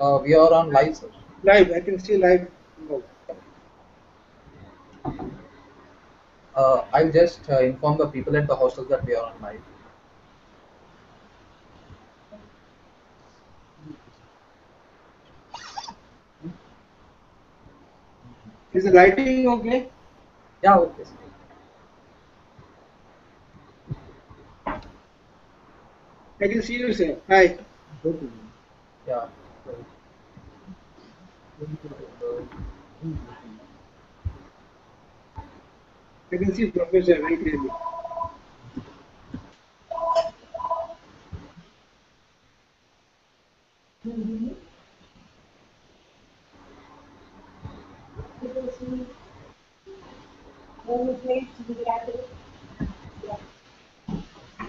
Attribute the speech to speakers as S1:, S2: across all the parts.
S1: We are on live, sir.
S2: Live, I can see live. No.
S1: I'll just inform the people at the hostels that we are on live.
S2: Is the lighting okay?
S1: Yeah, okay, sir.
S2: I can see you, sir. Hi.
S1: Yeah.
S2: I can see Professor very clearly.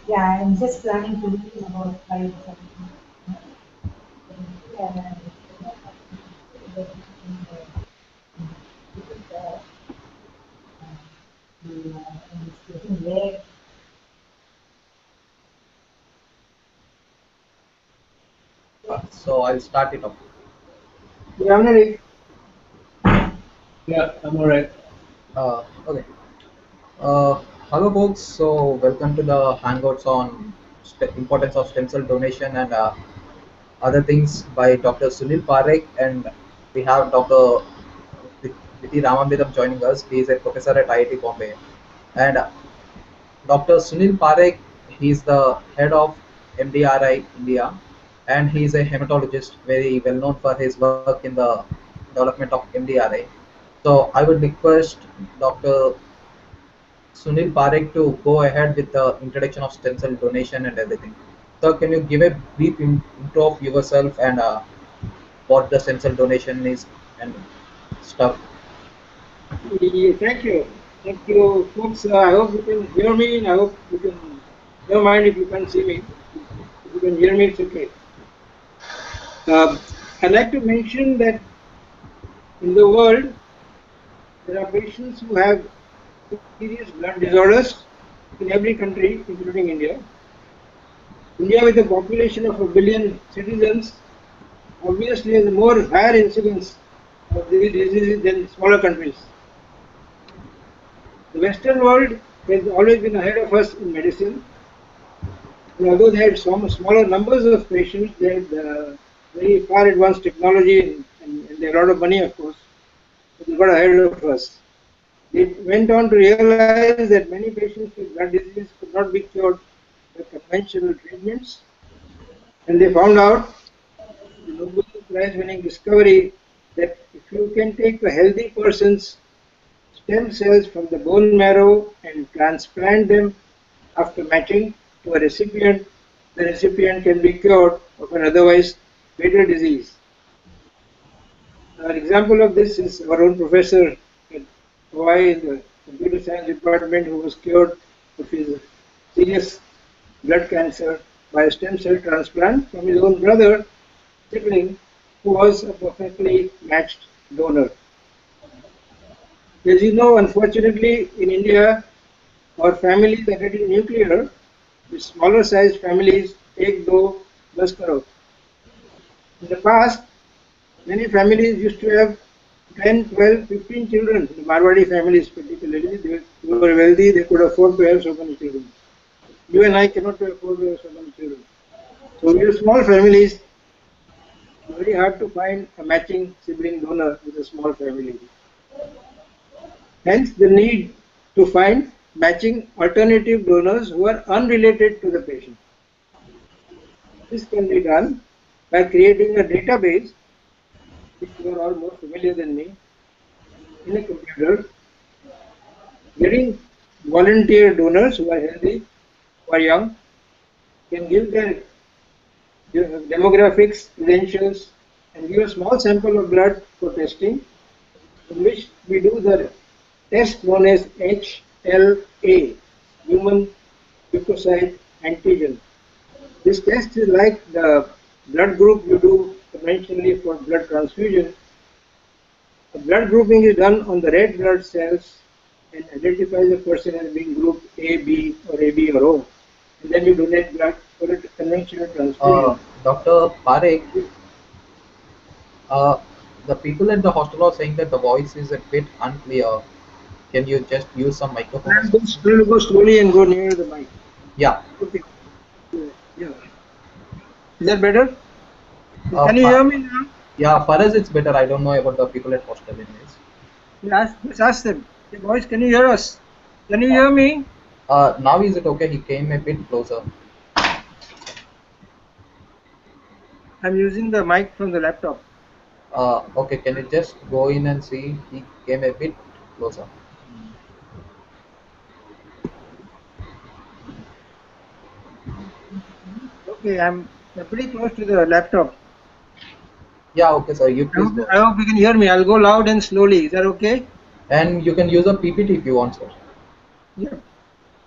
S3: Yeah, I'm just planning to leave in about 5 seconds. Yeah, it's getting late.
S1: So I'll start it off.
S2: Yeah, I'm ready.
S4: Yeah, I'm alright.
S1: Okay. Uh, Hello, folks. So welcome to the Hangouts on importance of stem cell donation and other things by Dr. Sunil Parekh, and we have Dr. Viti Ramamridam joining us. He is a professor at IIT Bombay, and Dr. Sunil Parekh, he is the head of MDRI India, and he is a hematologist, very well known for his work in the development of MDRI. So I would request Dr. Sunil Parekh to go ahead with the introduction of stem cell donation and everything. So can you give a brief intro of yourself and what the stem cell donation is and stuff?
S2: Yeah, thank you. Thank you, folks. I hope you can hear me, and I hope you can. Never mind if you can't see me. If you can hear me, it's okay. I'd like to mention that in the world, there are patients who have serious blood disorders in every country, including India. India, with a population of 1 billion citizens, obviously has a more higher incidence of these diseases than smaller countries. The Western world has always been ahead of us in medicine, and although they had some smaller numbers of patients, they had very far advanced technology and they had a lot of money, of course, but they got ahead of us. They went on to realize that many patients with blood disease could not be cured by conventional treatments, and they found out the Nobel Prize winning discovery that if you can take a healthy person's stem cells from the bone marrow and transplant them after matching to a recipient, the recipient can be cured of an otherwise fatal disease. An example of this is our own professor at Hawaii in the computer science department who was cured of his serious blood cancer by a stem cell transplant from his own brother, sibling, who was a perfectly matched donor. As you know, unfortunately, in India, our families are getting nuclear. The smaller sized families take do bus karo. In the past, many families used to have 10, 12, 15 children. The Marwadi families particularly, they were wealthy, they could afford to have so many children. You and I cannot afford to have so many children. So we have small families. It's very hard to find a matching sibling donor with a small family. Hence the need to find matching alternative donors who are unrelated to the patient. This can be done by creating a database, which you are all more familiar than me, in a computer, getting volunteer donors who are healthy, who are young, can give their demographics, credentials, and give a small sample of blood for testing, in which we do the test known as HLA, human leukocyte antigen. This test is like the blood group you do conventionally for blood transfusion. The blood grouping is done on the red blood cells and identifies a person as being group A, B, or AB or O. And then you donate blood for a conventional transfusion.
S1: Dr. Parekh, Uh, the people at the hostel are saying that the voice is a bit unclear. Can you just use some microphone or something?
S2: I'll go slowly and go near the mic.
S1: Yeah.
S2: Okay. Yeah. Is that better?
S1: Uh,
S2: Can you
S1: for,
S2: hear me now?
S1: yeah, for us it's better. I don't know about the people at hostel anyways.
S2: Just ask them. Hey, boys, can you hear us? Can you
S1: Uh,
S2: hear me?
S1: now is it okay? He came a bit closer.
S2: I'm using the mic from the laptop.
S1: Okay, can you just go in and see? He came a bit closer.
S2: Okay, I'm pretty close to the laptop.
S1: Yeah, okay, sir. You please go
S2: I
S1: ahead.
S2: hope you can hear me. I'll go loud and slowly. Is that okay?
S1: And you can use a PPT if you want, sir.
S2: Yeah.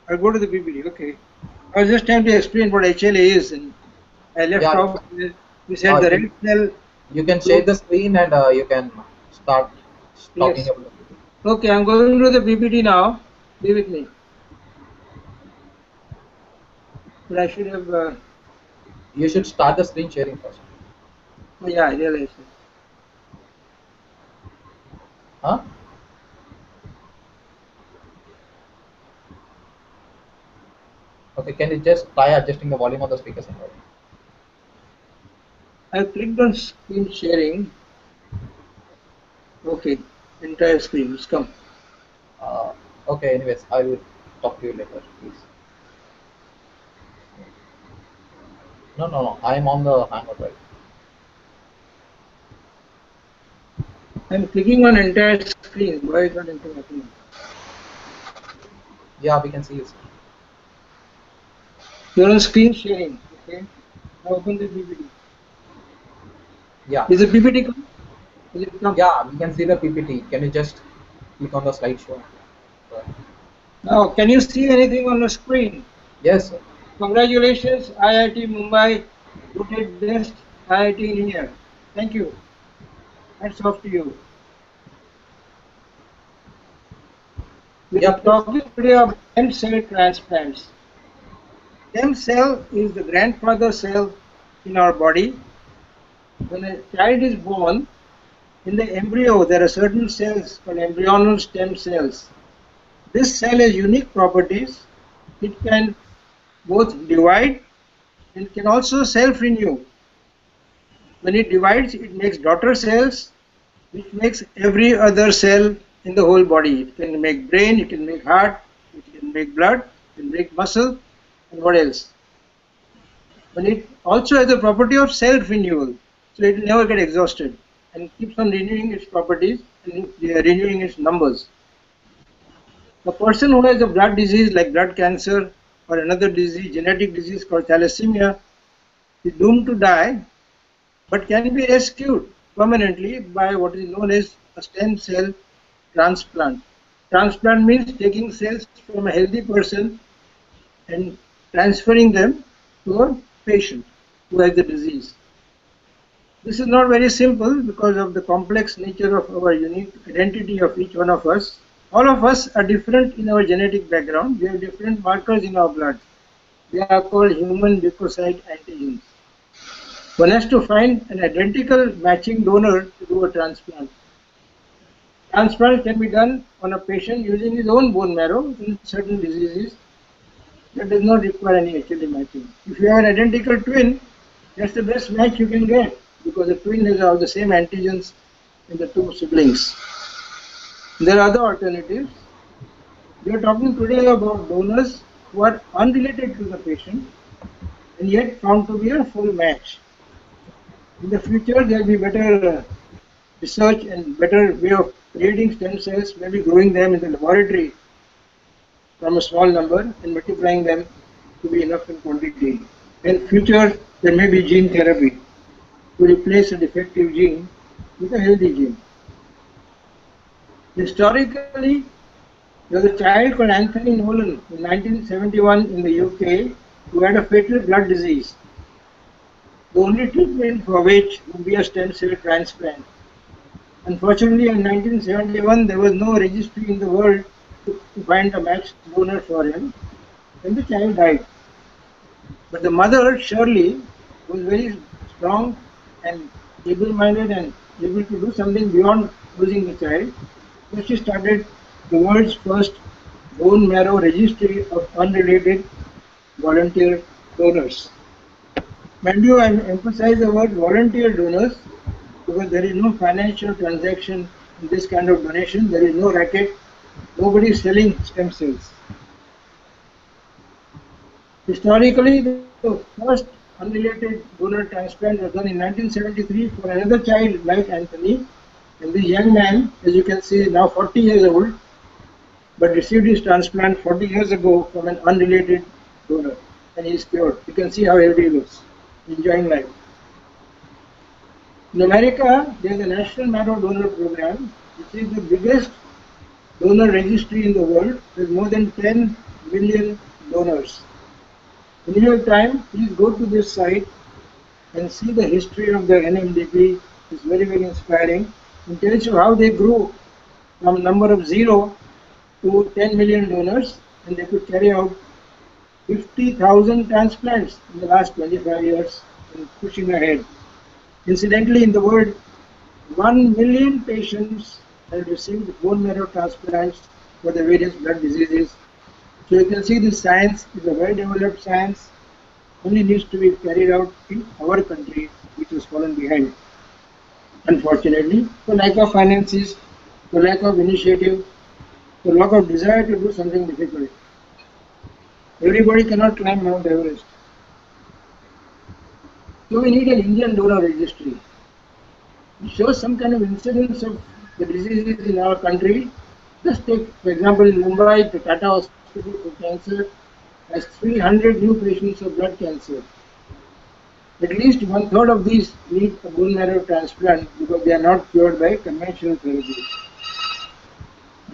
S2: I'll go to the PPT. Okay. I was just trying to explain what HLA is, and I left
S1: Yeah,
S2: off. You said the
S1: you,
S2: red cell
S1: you can share
S2: growth.
S1: the screen and you can start talking
S2: Yes.
S1: about it.
S2: Okay, I'm going to the PPT now. Be with me. But I should have.
S1: You should start the screen sharing first.
S2: Oh, yeah, I realized it.
S1: Huh? Okay, can you just try adjusting the volume of the speakers and all?
S2: I clicked on screen sharing. Okay, entire screen. It's come.
S1: Uh, okay, anyways, I will talk to you later, please. No, no, no. I am on the Hangout right.
S2: I'm clicking on entire screen. Why is not anything happening?
S1: Yeah, we can see you, sir.
S2: You're on screen sharing. Okay. Now open the PPT.
S1: Yeah,
S2: Is the PPT come? Will it come?
S1: yeah, we can see the PPT. Can you just click on the slideshow? Right.
S2: Now, can you see anything on the screen?
S1: Yes, sir.
S2: Congratulations, IIT Mumbai, voted best IIT in India. Thank you. Hats off to you. We
S1: Yeah,
S2: are
S1: please.
S2: talking today about stem cell transplants. Stem cell is the grandfather cell in our body. When a child is born, in the embryo, there are certain cells called embryonal stem cells. This cell has unique properties. It can both divide and can also self-renew. When it divides, it makes daughter cells, which makes every other cell in the whole body. It can make brain, it can make heart, it can make blood, it can make muscle, and what else? When it also has the property of self-renewal, so it will never get exhausted and keeps on renewing its properties and renewing its numbers. A person who has a blood disease like blood cancer or another disease, genetic disease called thalassemia, is doomed to die but can be rescued permanently by what is known as a stem cell transplant. Transplant means taking cells from a healthy person and transferring them to a patient who has the disease. This is not very simple because of the complex nature of our unique identity of each one of us. All of us are different in our genetic background. We have different markers in our blood. They are called human leukocyte antigens. One has to find an identical matching donor to do a transplant. Transplant can be done on a patient using his own bone marrow in certain diseases that does not require any HLA matching. If you have an identical twin, that's the best match you can get because the twin has all the same antigens in the two siblings. There are other alternatives. We are talking today about donors who are unrelated to the patient and yet found to be a full match. In the future, there will be better research and better way of creating stem cells, maybe growing them in the laboratory from a small number and multiplying them to be enough in quantity. In future, there may be gene therapy to replace a defective gene with a healthy gene. Historically, there was a child called Anthony Nolan in 1971 in the UK who had a fatal blood disease. The only treatment for which would be a stem cell transplant. Unfortunately, in 1971, there was no registry in the world to find a matched donor for him, and the child died. But the mother, Shirley, was very strong and able minded and able to do something beyond losing the child. So she started the world's first bone marrow registry of unrelated volunteer donors. Mind you, I emphasize the word volunteer donors because there is no financial transaction in this kind of donation. There is no racket. Nobody is selling stem cells. Historically, the first unrelated donor transplant was done in 1973 for another child like Anthony. And this young man, as you can see, is now 40 years old, but received his transplant 40 years ago from an unrelated donor. And he is cured. You can see how healthy he looks, enjoying life. In America, there is a National Marrow Donor Program, which is the biggest donor registry in the world with more than 10 million donors. When you have time, please go to this site and see the history of the NMDP. It's very, very inspiring. It tells you how they grew from number of 0 to 10 million donors, and they could carry out 50,000 transplants in the last 25 years and pushing ahead. Incidentally, in the world, 1 million patients have received bone marrow transplants for the various blood diseases. So you can see this science is a well-developed science, only needs to be carried out in our country, which has fallen behind. Unfortunately, for lack of finances, for lack of initiative, for lack of desire to do something difficult. Everybody cannot climb Mount Everest. So we need an Indian donor registry. It shows some kind of incidence of the diseases in our country. Just take, for example, in Mumbai, the Tata Hospital for Cancer has 300 new patients of blood cancer. At least 1/3 of these need a bone marrow transplant because they are not cured by conventional therapy.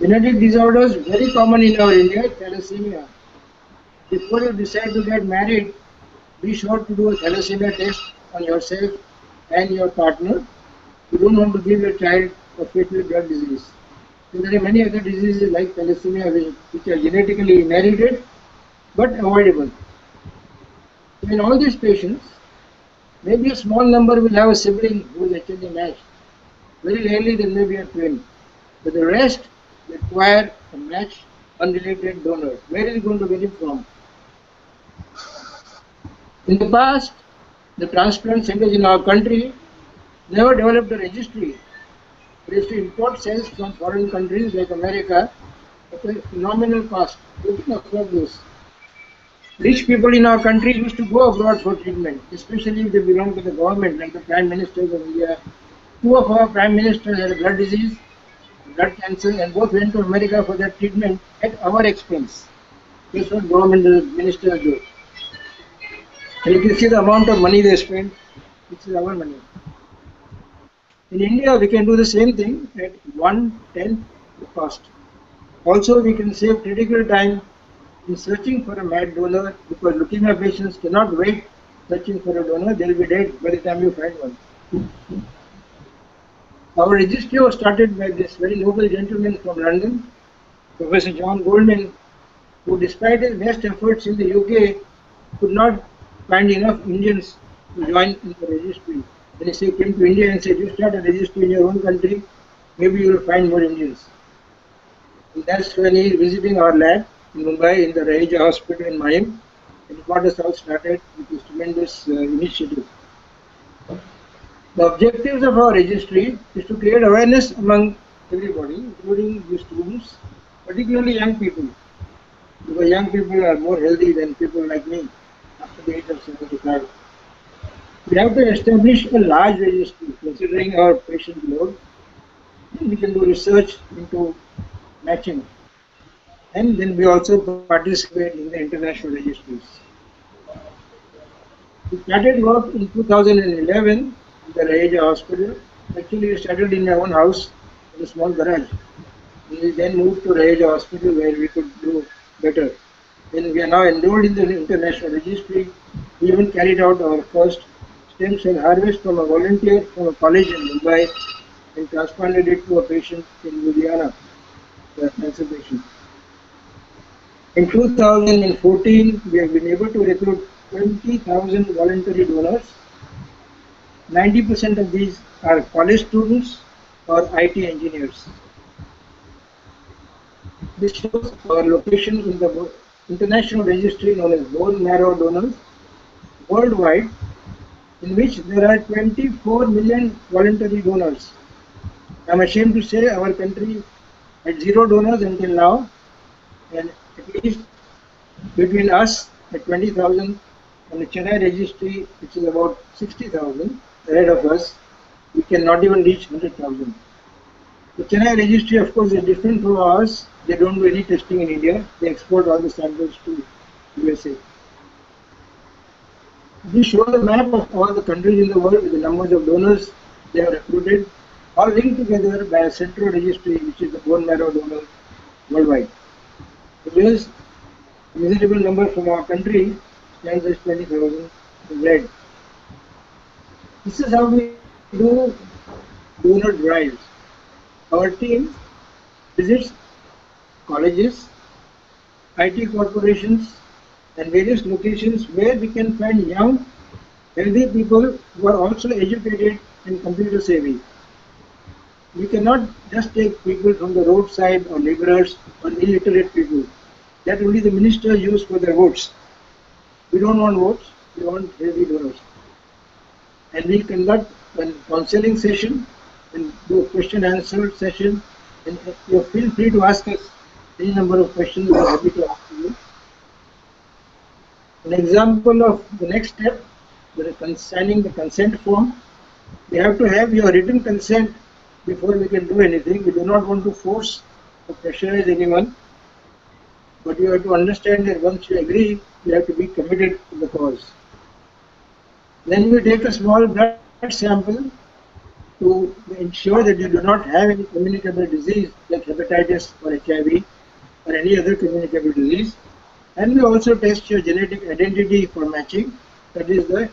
S2: Genetic disorders, very common in our India, thalassemia. Before you decide to get married, be sure to do a thalassemia test on yourself and your partner. You don't want to give your child a fatal blood disease. So there are many other diseases like thalassemia which are genetically inherited but avoidable. So in all these patients, maybe a small number will have a sibling who is actually matched. Very rarely there may be a twin. But the rest require a matched, unrelated donor. Where is it going to get it from? In the past, the transplant centers in our country never developed a registry. They used to import cells from foreign countries like America at a phenomenal cost. They couldn't afford this. Rich people in our country used to go abroad for treatment, especially if they belong to the government, like the Prime Ministers of India. Two of our Prime Ministers had a blood disease, blood cancer, and both went to America for their treatment at our expense. That's what government ministers do. And you can see the amount of money they spend, which is our money. In India, we can do the same thing at 1/10 the cost. Also, we can save critical time in searching for a mad donor because leukemia patients cannot wait searching for a donor. They will be dead by the time you find one. Our registry was started by this very noble gentleman from London, Professor John Goldman, who despite his best efforts in the UK could not find enough Indians to join in the registry. Then he came to India and said, you start a registry in your own country, maybe you will find more Indians. And that's when he is visiting our lab in Mumbai in the Raheja Hospital in Mayim, and he got us all started with this tremendous initiative. The objectives of our registry is to create awareness among everybody, including the students, particularly young people, because young people are more healthy than people like me after the age of 75. We have to establish a large registry considering our patient load. We can do research into matching, and then we also participate in the international registries. We started work in 2011 in the Raheja Hospital. Actually, we started in my own house in a small garage. We then moved to Raheja Hospital where we could do better. Then we are now enrolled in the international registry. We even carried out our first stem cell harvest from a volunteer from a college in Mumbai and transplanted it to a patient in Louisiana, a cancer patient. In 2014, we have been able to recruit 20,000 voluntary donors, 90% of these are college students or IT engineers. This shows our location in the international registry known as bone marrow donors worldwide, in which there are 24 million voluntary donors. I'm ashamed to say our country had zero donors until now, and at least between us at 20,000 and the Chennai registry, which is about 60,000 ahead of us, we cannot even reach 100,000. The Chennai registry, of course, is different from ours. They don't do any testing in India. They export all the samples to USA. This shows a map of all the countries in the world with the numbers of donors they have recruited, all linked together by a central registry, which is the bone marrow donor worldwide. Here's a miserable number from our country, stands as 20,000 in red. This is how we do donor drives. Our team visits colleges, IT corporations, and various locations where we can find young, healthy people who are also educated and computer savvy. We cannot just take people from the roadside or laborers or illiterate people. That only the ministers use for their votes. We don't want votes, we want healthy donors. And we conduct a counseling session and do a question answer session. And you feel free to ask us any number of questions. We are happy to answer you. An example of the next step, signing the consent form. We have to have your written consent before we can do anything. We do not want to force or pressurize anyone, but you have to understand that once you agree, you have to be committed to the cause. Then you take a small blood sample to ensure that you do not have any communicable disease like hepatitis or HIV or any other communicable disease. And we also test your genetic identity for matching, that is the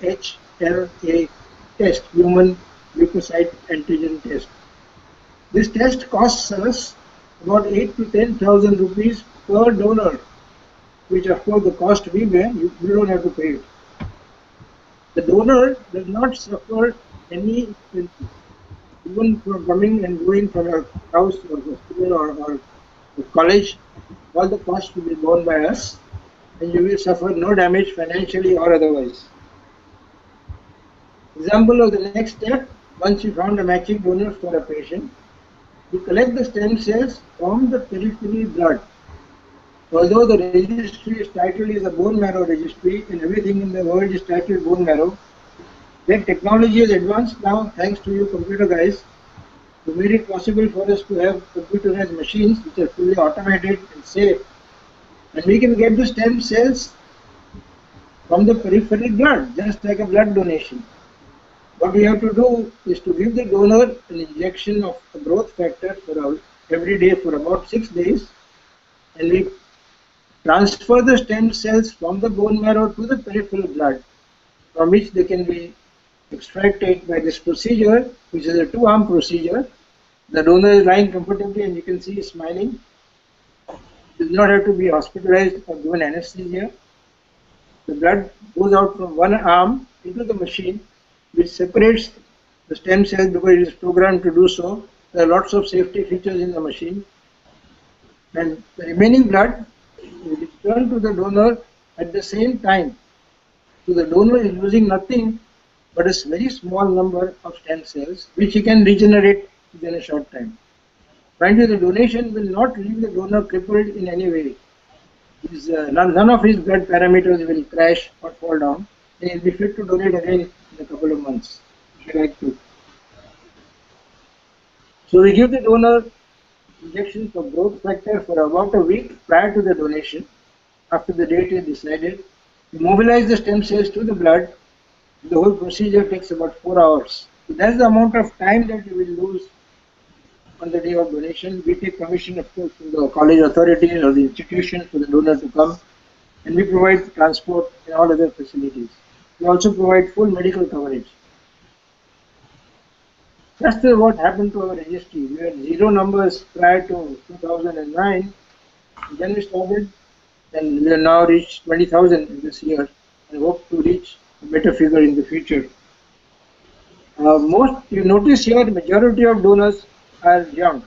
S2: HLA test, human leukocyte antigen test. This test costs us about 8 to 10,000 rupees per donor, which of course the cost we bear, you don't have to pay it. The donor does not suffer any expenses, even for coming and going from your house or hospital or college. All the costs will be borne by us, and you will suffer no damage financially or otherwise. Example of the next step, once you found a matching donor for a patient, you collect the stem cells from the peripheral blood. Although the registry's title is a bone marrow registry and everything in the world is titled bone marrow, that technology is advanced now thanks to you computer guys who made it possible for us to have computerized machines which are fully automated and safe. And we can get the stem cells from the peripheral blood, just like a blood donation. What we have to do is to give the donor an injection of a growth factor for every day for about 6 days, and we transfer the stem cells from the bone marrow to the peripheral blood, from which they can be extracted by this procedure, which is a 2-arm procedure. The donor is lying comfortably and you can see he's smiling. Does not have to be hospitalized or given anesthesia. The blood goes out from one arm into the machine, which separates the stem cells because it is programmed to do so. There are lots of safety features in the machine. And the remaining blood is returned to the donor at the same time. So the donor is losing nothing but a very small number of stem cells, which he can regenerate within a short time. Mind you, the donation will not leave the donor crippled in any way. None of his blood parameters will crash or fall down. He will be fit to donate again in a couple of months, if you like to. So we give the donor injections of growth factor for about a week prior to the donation. After the date is decided, we mobilize the stem cells to the blood. The whole procedure takes about 4 hours. So that's the amount of time that you will lose on the day of donation. We take permission, of course, from the college authorities or the institution for the donor to come, and we provide transport and all other facilities. We also provide full medical coverage. That's what happened to our registry. We had 0 numbers prior to 2009. Then we started, and we have now reached 20,000 in this year, and hope to reach a better figure in the future. Most you notice here, the majority of donors are young,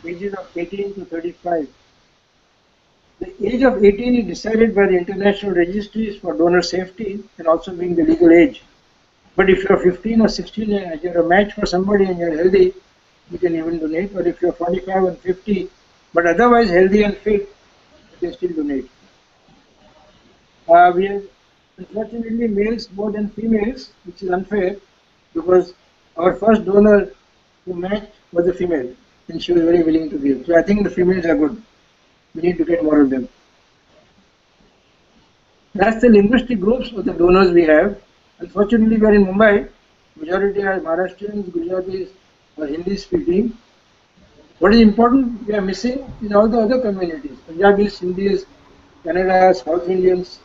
S2: ages of 18 to 35. The age of 18 is decided by the international registries for donor safety and also being the legal age. But if you're 15 or 16 and you're a match for somebody and you're healthy, you can even donate. Or if you're 45 and 50, but otherwise healthy and fit, you can still donate. We have unfortunately males more than females, which is unfair because our first donor who matched was a female and she was very willing to give. So I think the females are good. We need to get more of them. That's the linguistic groups of the donors we have. Unfortunately, we are in Mumbai. Majority are Maharashtrians, Gujaratis, or Hindi speaking. What is important we are missing in all the other communities, Punjabis, Hindis, Kannada, South Indians,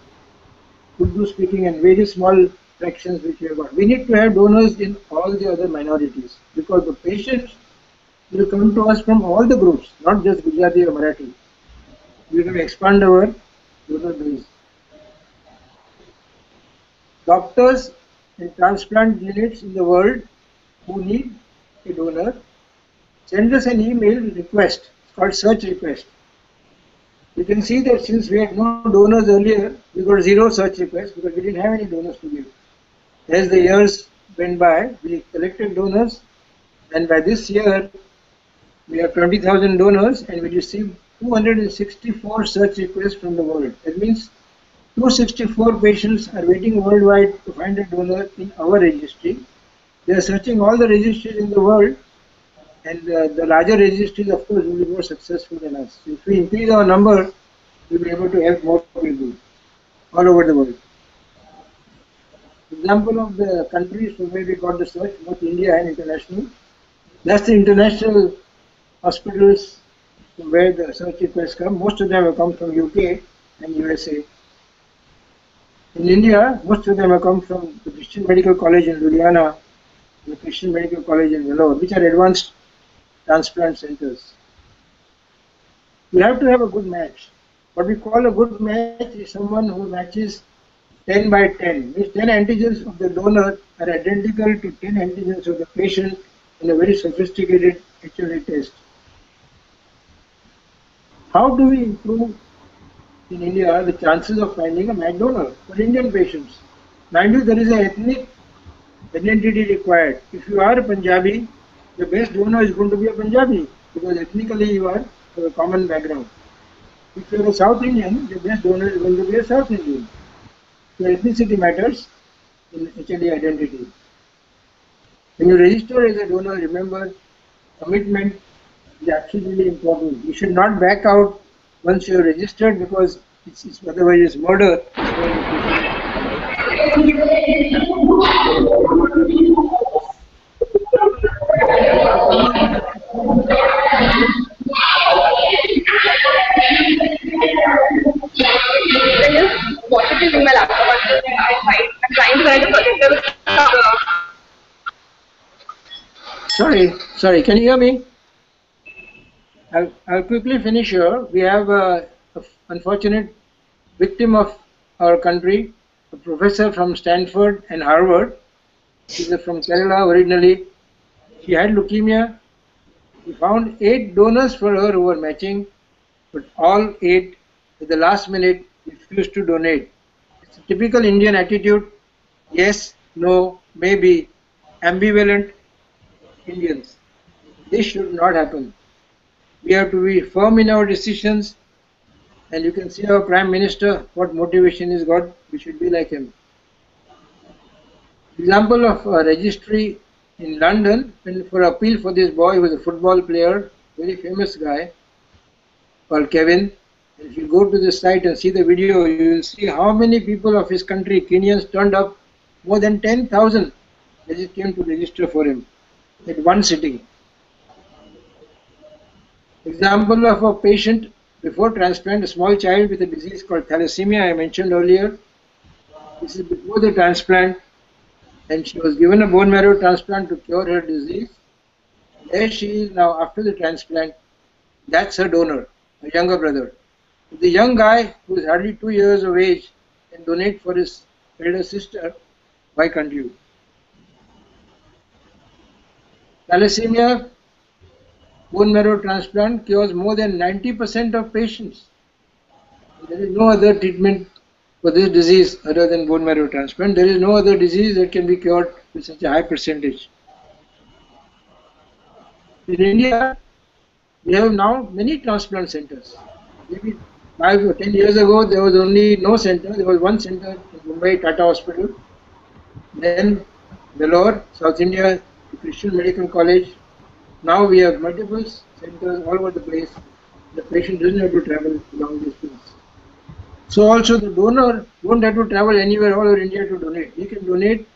S2: Urdu speaking, and very small fractions which we have got. We need to have donors in all the other minorities because the patients will come to us from all the groups, not just Gujarati or Marathi. We will expand our donor base. Doctors and transplant units in the world who need a donor send us an email request. It's called search request. You can see that since we had no donors earlier, we got zero search requests because we didn't have any donors to give. As the years went by, we collected donors, and by this year, we have 20,000 donors, and we received 264 search requests from the world. That means 264 patients are waiting worldwide to find a donor in our registry. They are searching all the registries in the world, and the larger registries, of course, will be more successful than us. So if we increase our number, we'll be able to help more people all over the world. Example of the countries from where we got the search, both India and international. That's the international hospitals from where the search requests come. Most of them have come from UK and USA. In India, most of them have come from the Christian Medical College in Ludhiana, the Christian Medical College in Vellore, which are advanced transplant centers. You have to have a good match. What we call a good match is someone who matches 10 by 10, means 10 antigens of the donor are identical to 10 antigens of the patient in a very sophisticated HLA test. How do we improve in India the chances of finding a match donor for Indian patients? Mind you, there is an ethnic identity required. If you are a Punjabi, the best donor is going to be a Punjabi because ethnically you are of a common background. If you are a South Indian, the best donor is going to be a South Indian. So ethnicity matters in HLA identity. When you register as a donor, remember commitment is absolutely important. You should not back out once you are registered because otherwise it's murder.
S4: Wanted to do my laptop until I'm trying to connect the projector with
S2: Sorry, can you hear me? I'll quickly finish here. We have a unfortunate victim of our country, a professor from Stanford and Harvard. She's from Kerala originally. She had leukemia. We found 8 donors for her who were matching, but all 8 at the last minute refused to donate. It's a typical Indian attitude. Yes, no, maybe, ambivalent Indians. This should not happen. We have to be firm in our decisions, and you can see our Prime Minister, what motivation he's got. We should be like him. Example of a registry in London, and for appeal for this boy who was a football player, very famous guy called Kevin. And if you go to the site and see the video, you will see how many people of his country, Kenyans, turned up. More than 10,000 they came to register for him at one sitting. Example of a patient before transplant, a small child with a disease called thalassemia I mentioned earlier. This is before the transplant, and she was given a bone marrow transplant to cure her disease. There she is now after the transplant. That's her donor, a younger brother. If the young guy who is hardly 2 years of age can donate for his elder sister, why can't you? Thalassemia bone marrow transplant cures more than 90% of patients. There is no other treatment for this disease other than bone marrow transplant. There is no other disease that can be cured with such a high percentage. In India, we have now many transplant centers. Maybe 5 or 10 years ago, there was only no center. There was one center in Mumbai, Tata Hospital. Then Vellore, South India, the Christian Medical College. Now we have multiple centers all over the place. The patient doesn't have to travel long distance. So also the donor won't have to travel anywhere all over India to donate. He can donate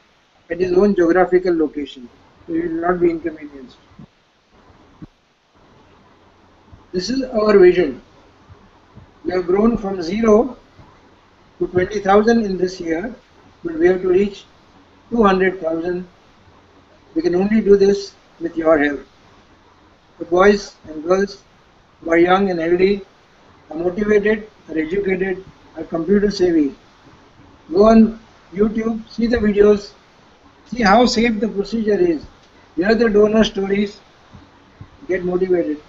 S2: at his own geographical location. So he will not be inconvenienced. This is our vision. We have grown from 0 to 20,000 in this year, but we have to reach 200,000. We can only do this with your help. The boys and girls who are young and healthy, are motivated, are educated, are computer savvy. Go on YouTube, see the videos, see how safe the procedure is. Hear the donor stories, get motivated.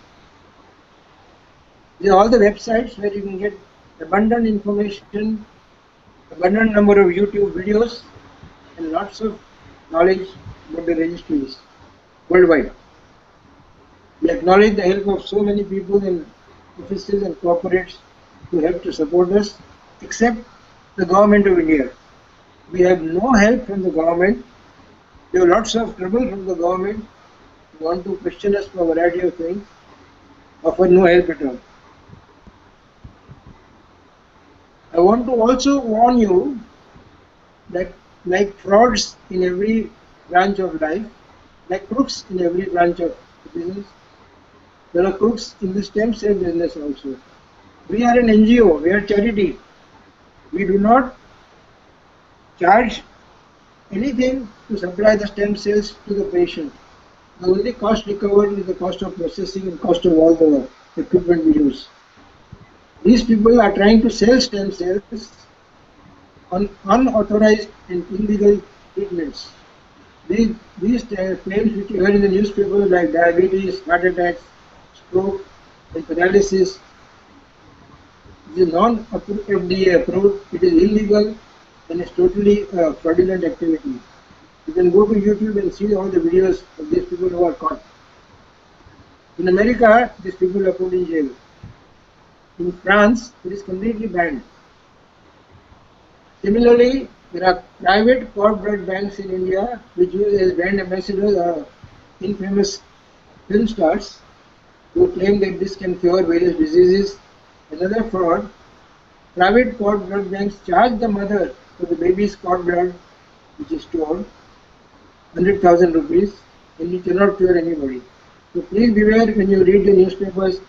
S2: These are all the websites where you can get abundant information, abundant number of YouTube videos, and lots of knowledge about the registries worldwide. We acknowledge the help of so many people in offices and corporates who help to support us, except the government of India. We have no help from the government. We have lots of trouble from the government who want to question us for a variety of things, offer no help at all. I want to also warn you that like frauds in every branch of life, like crooks in every branch of business, there are crooks in the stem cell business also. We are an NGO, we are charity. We do not charge anything to supply the stem cells to the patient. The only cost recovered is the cost of processing and cost of all the equipment we use. These people are trying to sell stem cells on unauthorized and illegal treatments. These claims which you heard in the newspapers like diabetes, heart attacks, stroke, and paralysis, it is non-FDA approved, it is illegal, and it's totally fraudulent activity. You can go to YouTube and see all the videos of these people who are caught. In America, these people are put in jail. In France, it is completely banned. Similarly, there are private cord blood banks in India which use as brand ambassadors infamous film stars who claim that this can cure various diseases. Another fraud, private cord blood banks charge the mother for the baby's cord blood which is stored, 100,000 rupees, and you cannot cure anybody. So please beware when you read the newspapers.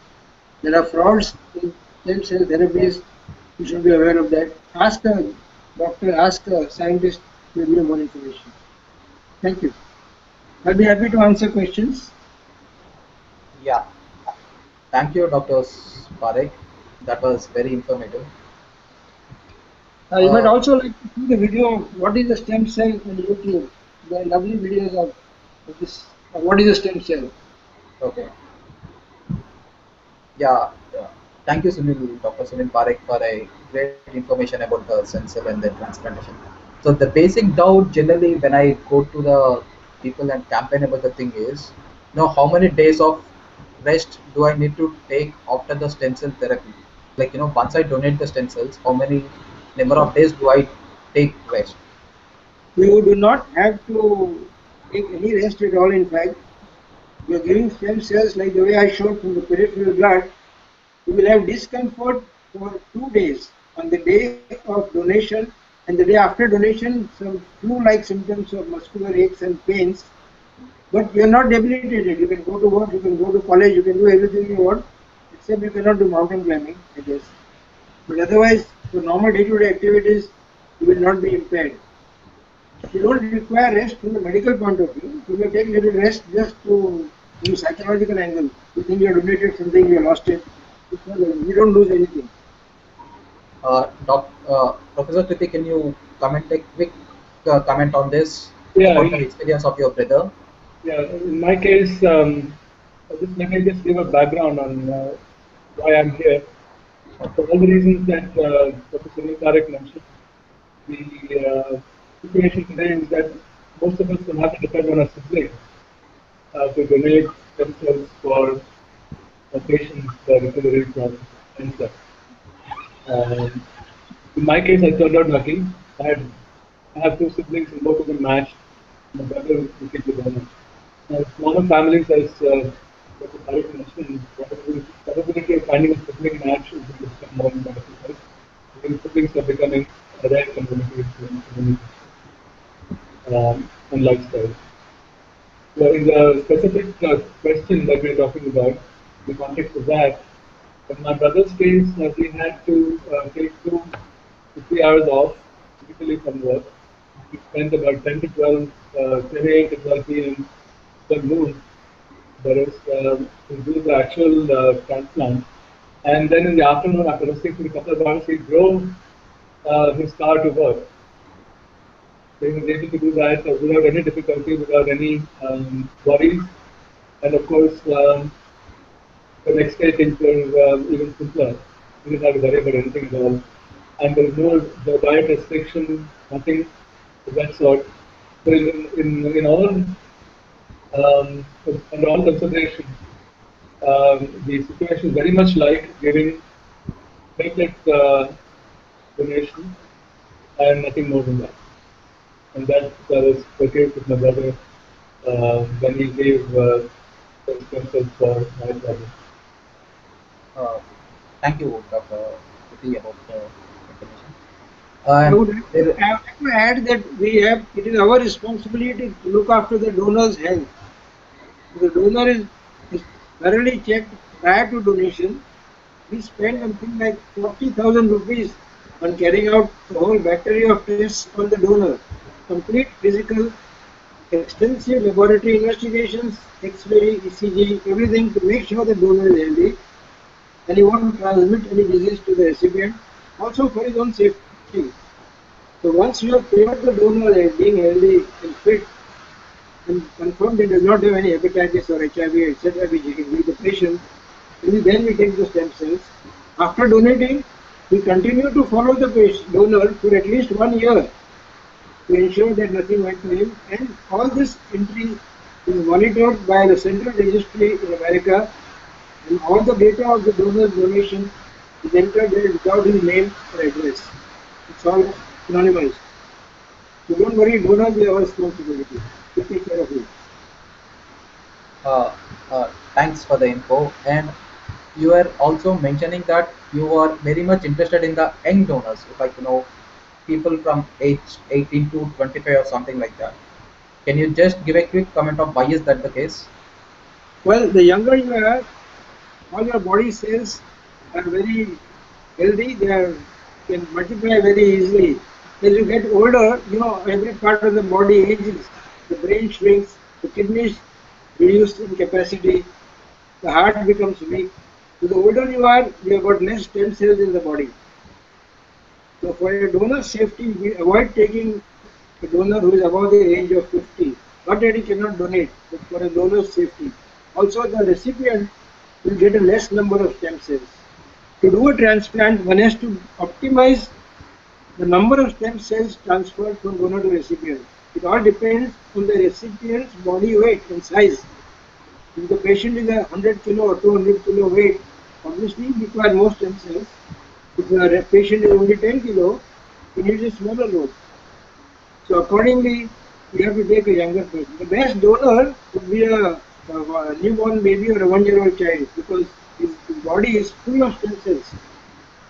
S2: There are frauds in stem cell therapies. You should be aware of that. Ask a doctor, ask a scientist to give you more information. Thank you. I'll be happy to answer questions.
S1: Yeah, thank you, Dr. Parekh. That was very informative.
S2: You might
S1: Uh,
S2: also like to see the video of what is a stem cell on YouTube. There are lovely videos of this. What is a stem cell?
S1: okay. Yeah. Thank you, Dr. Sunil Parekh, for a great information about the stem cell and the transplantation. So the basic doubt generally when I go to the people and campaign about the thing is, how many days of rest do I need to take after the stem cell therapy? Like, once I donate the stem cells, how many number of days do I take rest?
S2: You do not have to take any rest at all. In fact, you are giving stem cells like the way I showed from the peripheral blood. You will have discomfort for 2 days. On the day of donation and the day after donation, some flu-like symptoms of muscular aches and pains. But you are not debilitated. You can go to work, you can go to college, you can do everything you want, except you cannot do mountain climbing, I guess. But otherwise, for normal day-to-day activities, you will not be impaired. If you don't require rest from the medical point of view, you may take little rest just to from psychological angle. You think you have donated something, you have lost it. You don't lose anything.
S1: Professor Kriti, can you comment a quick comment on this
S2: Yeah,
S1: about the experience of your brother?
S5: Yeah, in my case, just let me just give a background on why I'm here. For all the reasons that Dr. Sunil Parekh mentioned, the situation today is that most of us will have to depend on a sibling to donate stem cells for a patient's recovery from cancer. Um, in my case, I turned out lucky. I have two siblings and both of them matched. My brother became the donor. Now, smaller families, as Dr. Parekh mentioned, probability of finding a sibling match is become more and more difficult. Because siblings are becoming a rare community and lifestyle. So, in the specific question that we're talking about, in the context of that, in my brother's case, he had to take 2 to 3 hours off, typically from work. He spent about 10 to 12, 10 a.m. to 12 p.m. till noon. That is to do the actual transplant. And then in the afternoon, after resting for a couple of hours, he drove his car to work. So he was able to do that without any difficulty, without any worries. And of course, the next day things were even simpler. We didn't have to worry about anything at all. And there was no diet restriction, nothing of that sort. So in all under all consideration, the situation is very much like giving platelet donation and nothing more than that. And that was the case with my brother when he gave the stem cells for my brother.
S1: Uh, Thank you, Dr. Priti, about the information.
S2: I
S1: And
S2: would
S1: there,
S2: like to add that it is our responsibility to look after the donor's health. The donor is thoroughly checked prior to donation. We spend something like 40,000 rupees on carrying out a whole battery of tests on the donor. Complete physical, extensive laboratory investigations, X-ray, ECG, everything to make sure the donor is healthy and he won't transmit any disease to the recipient. Also for his own safety. So once you have favored the donor as being healthy and fit and confirmed he does not have any hepatitis or HIV, etc., which he can give the patient, then we take the stem cells. After donating, we continue to follow the donor for at least 1 year to ensure that nothing went to him. And all this entry is monitored by the central registry in America, and all the data of the donor's donation is entered there without his name or address. It's all anonymized. So don't worry, donors is our responsibility to take care of you.
S1: uh, thanks for the info. And you were also mentioning that you are very much interested in the young donors, like people from age 18 to 25 or something like that. Can you just give a quick comment of why is that the case?
S2: Well, the younger you are, all your body cells are very healthy, can multiply very easily. As you get older, every part of the body ages. The brain shrinks, the kidneys reduce in capacity, the heart becomes weak. So the older you are, you have got less stem cells in the body. So for a donor safety, we avoid taking a donor who is above the age of 50. Not that he cannot donate, but for a donor's safety. Also, the recipient will get a less number of stem cells. To do a transplant, one has to optimize the number of stem cells transferred from donor to recipient. It all depends on the recipient's body weight and size. If the patient is a 100 kilo or 200 kilo weight, obviously he requires more stem cells. If the patient is only 10 kilo, he needs a smaller load. So accordingly, we have to take a younger person. The best donor would be a newborn baby or a 1-year-old child because his body is full of stem cells.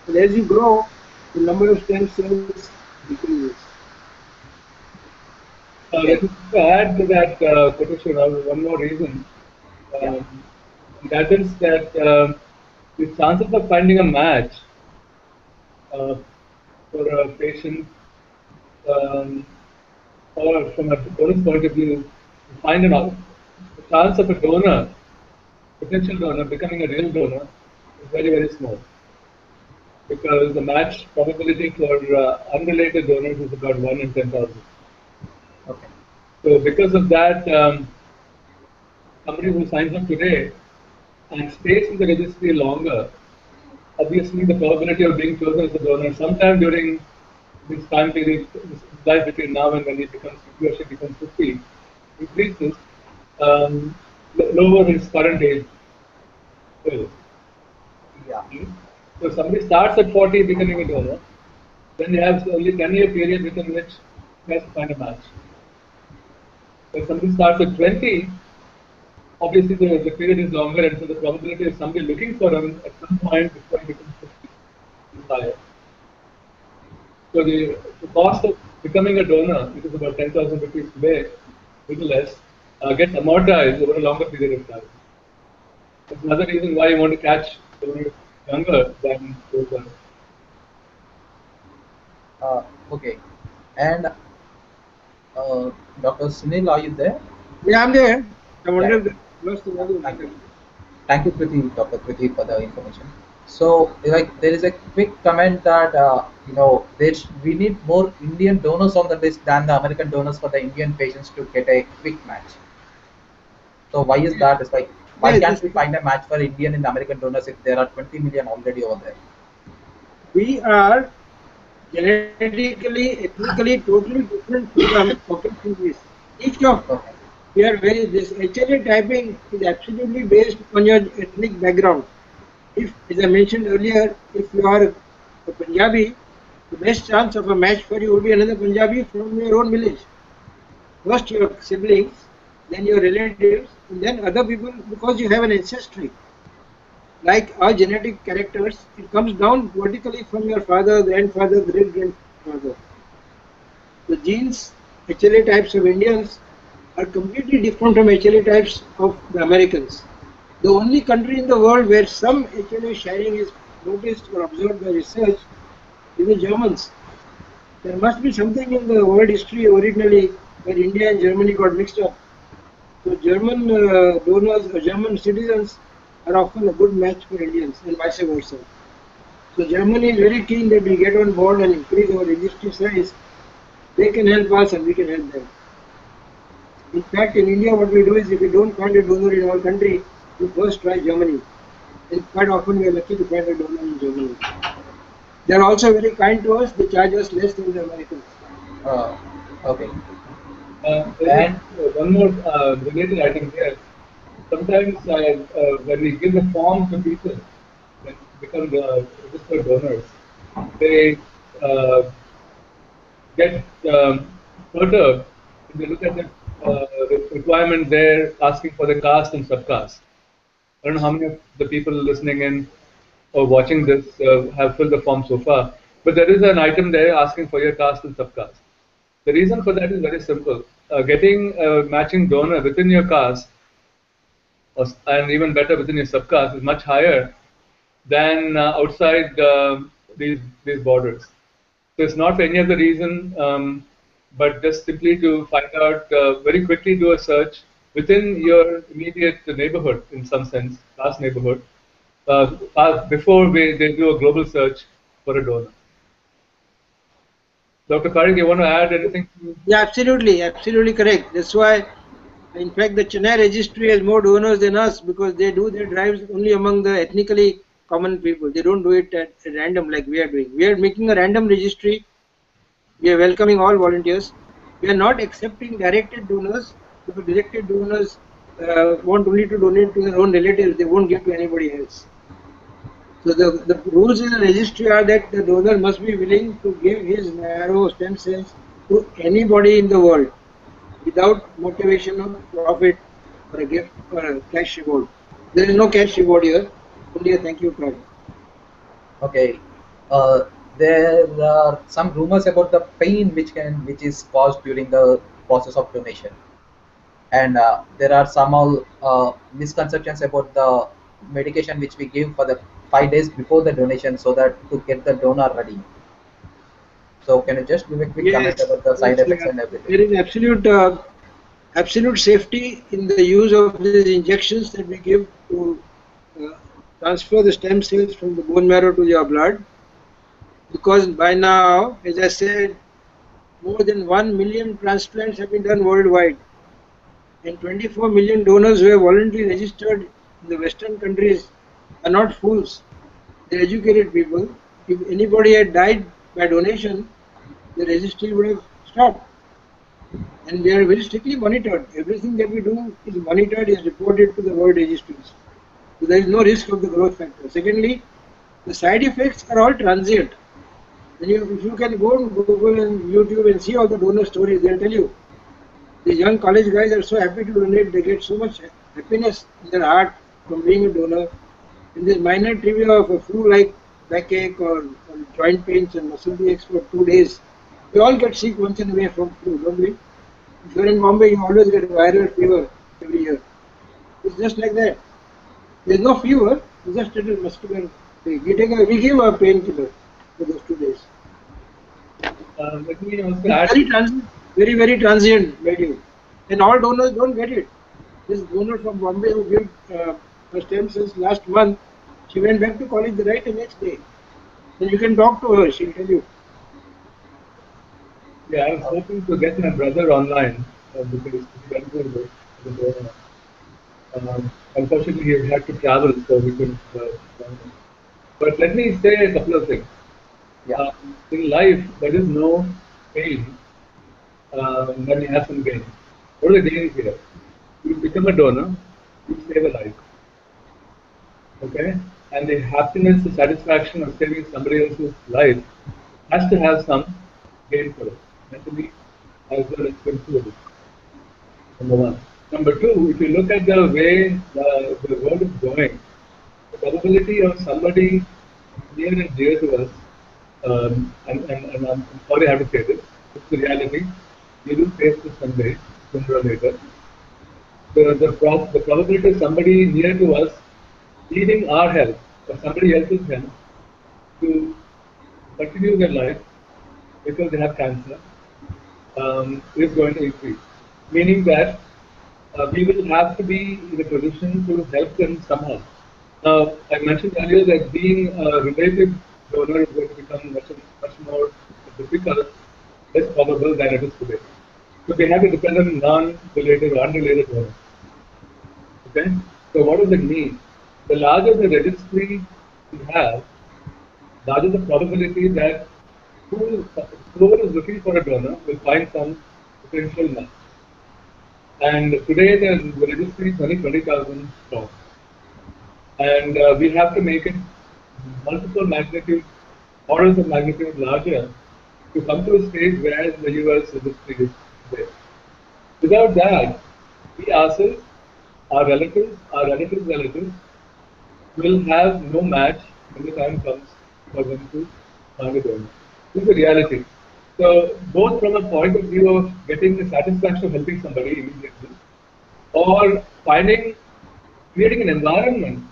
S2: And as you grow, the number of stem cells decreases.
S1: Okay.
S5: Let me add to that quotation one more reason.
S1: Yeah.
S5: That is that the chances of finding a match uh, for a patient um, or from a donor's point of view, to find the chance of a donor, potential donor, becoming a real donor is very, very small because the match probability for unrelated donors is about 1 in 10,000.
S1: Okay.
S5: So because of that, somebody who signs up today and stays in the registry longer, obviously the probability of being chosen as a donor sometime during this time period, this life between now and when he or she becomes 50, increases, um, lower his current age will.
S1: Yeah.
S5: So if somebody starts at 40 becoming a donor, then you have only 10-year period within which he has to find a match. If somebody starts at 20, obviously the period is longer, and so the probability of somebody looking for him at some point before he becomes 50 is higher. So the cost of becoming a donor, which is about 10,000 rupees today, little less, gets amortized over a longer period of time. That's another reason why you want to catch donors younger than those are.
S1: Okay. And Dr. Sunil, are you there?
S2: Yeah, I'm there. I
S1: Yeah.
S2: wonder if the lost the value.
S1: Thank you. Thank you, Priti, Dr. Priti, for the information. So, like, there is a quick comment that we need more Indian donors on the list than the American donors for the Indian patients to get a quick match. So, why is that? It's like, why
S2: Yeah,
S1: can't we find a match for Indian and American donors if there are 20 million already over there?
S2: we are genetically, ethnically totally different from the Caucasian race. Each of
S1: Okay.
S2: we are very this HLA typing is absolutely based on your ethnic background. If, as I mentioned earlier, if you are a Punjabi, the best chance of a match for you would be another Punjabi from your own village. First your siblings, then your relatives, and then other people because you have an ancestry. Like our genetic characters, it comes down vertically from your father, grandfather, great grandfather. The genes, HLA types of Indians are completely different from HLA types of the Americans. The only country in the world where some HLA sharing is noticed or observed by research is the Germans. There must be something in the world history originally where India and Germany got mixed up. So German donors or German citizens are often a good match for Indians and vice versa. So Germany is very keen that we get on board and increase our registry size. They can help us and we can help them. In fact, in India, what we do is if we don't find a donor in our country, we first try Germany. And quite often we are lucky to find a donor in Germany. They are also very kind to us. They charge us less than the Americans.
S1: Uh, okay.
S5: There is
S1: And
S5: one more related item here. Sometimes when we give the form to people that become the registered donors, they uh, get perturbed when they look at the requirement there asking for the caste and subcaste. I don't know how many of the people listening in or watching this have filled the form so far, but there is an item there asking for your caste and subcaste. The reason for that is very simple. Getting a matching donor within your caste, and even better within your subcaste, is much higher than outside these borders. So it's not for any other reason, but just simply to find out very quickly, do a search within your immediate neighborhood, in some sense, caste neighborhood, before they do a global search for a donor. Dr. Parik, you want to add anything?
S2: Yeah, absolutely, absolutely correct. That's why, in fact, the Chennai registry has more donors than us because they do their drives only among the ethnically common people. They don't do it at random like we are doing. We are making a random registry. We are welcoming all volunteers. We are not accepting directed donors because directed donors want only to donate to their own relatives. They won't give to anybody else. So the rules in the registry are that the donor must be willing to give his marrow stem cells to anybody in the world without motivation of profit or a gift or a cash reward. There is no cash reward here, only a thank you card.
S1: okay, uh, there are some rumors about the pain which is caused during the process of donation, and there are some all misconceptions about the medication which we give for the 5 days before the donation so that to get the donor ready. So can you just give a quick comment
S2: Yes,
S1: about the side
S2: yes,
S1: effects and everything?
S2: there is absolute safety in the use of these injections that we give to uh, transfer the stem cells from the bone marrow to your blood. Because by now, as I said, more than 1 million transplants have been done worldwide. And 24 million donors who have voluntarily registered in the Western countries are not fools. They're educated people. If anybody had died by donation, the registry would have stopped. And they are very strictly monitored. Everything that we do is monitored, is reported to the world registries. So there is no risk of the growth factor. Secondly, the side effects are all transient. If you can go on Google and YouTube and see all the donor stories, they'll tell you. The young college guys are so happy to donate, they get so much happiness in their heart from being a donor. And this minor trivia of a flu like backache or joint pains and muscle aches for 2 days, we all get sick once in a way from flu, don't we? If you're in Bombay, you always get viral fever every year. It's just like that. There's no fever, it's just a little muscular pain. We give a painkiller for those 2 days.
S5: Let me also
S2: It's
S5: add.
S2: very transient, very, very transient value. And all donors don't get it. This donor from Bombay who gave her stem cells last month, she went back to college the right the next day. And you can talk to her, she'll tell you.
S5: Yeah, I was hoping to get my brother online because he went to the donor. Unfortunately, he had to travel, so we couldn't join him. But let me say a couple of things.
S1: Yeah.
S5: In life, there is no pain when you have some gain. What are the gains here? You become a donor, you save a life. Okay? And the happiness, the satisfaction of saving somebody else's life has to have some gain for it, mentally as well as spiritually. Number one. Number two, if you look at the way the world is going, the probability of somebody near and dear to us, and I'm sorry I have to say this, it's the reality. We will face this someday, sooner or later. The probability of somebody near to us needing our help or somebody else's help to continue their life because they have cancer is going to increase. Meaning that we will have to be in a position to help them somehow. Now, I mentioned earlier that being a related donor is going to become much more difficult, less probable than it is today. So we have to depend on non-related or unrelated donors. Okay? So what does it mean? The larger the registry you have, larger the probability that whoever is looking for a donor will find some potential match. And today the registry is only 20,000 strong. And we have to make it multiple magnitude, orders of magnitude larger to come to a stage where the US registry is there. Without that, we ourselves, our relatives will have no match when the time comes for them to find a donor. This is the reality. So, both from a point of view of getting the satisfaction of helping somebody immediately, or creating an environment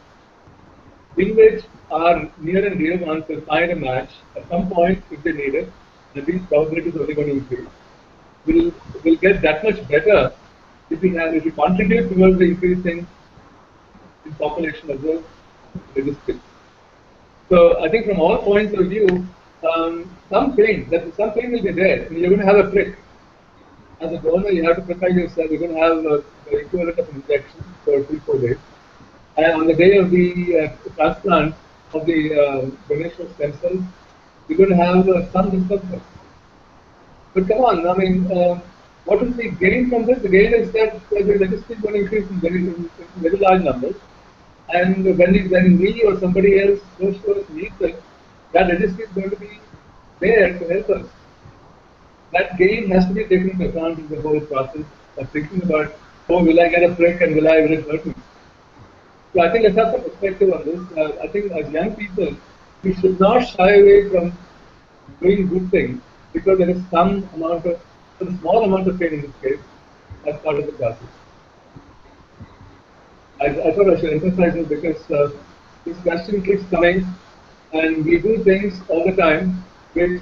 S5: in which our near and dear ones will find a match at some point if they need it, and these probabilities are only going to increase. Will get that much better if we contribute towards the increasing in population of the district. So I think from all points of view, some pain will be there. I mean, you're going to have a prick. As a donor, you have to prepare yourself. You're going to have the equivalent of an injection for 3 4 days. And on the day of the transplant of the donation of stem cells, you're going to have some discomfort. But come on, I mean, what is the gain from this? The gain is that the registry is going to increase in very large numbers. And when we or somebody else goes to us needs it, that registry is going to be there to help us. That gain has to be taken into account in the whole process of thinking about, oh, will I get a prick and will it hurt me? So I think let's have some perspective on this. I think as young people, we should not shy away from doing good things because there is some small amount of pain in this case as part of the process. I thought I should emphasize this because this question keeps coming, and we do things all the time which,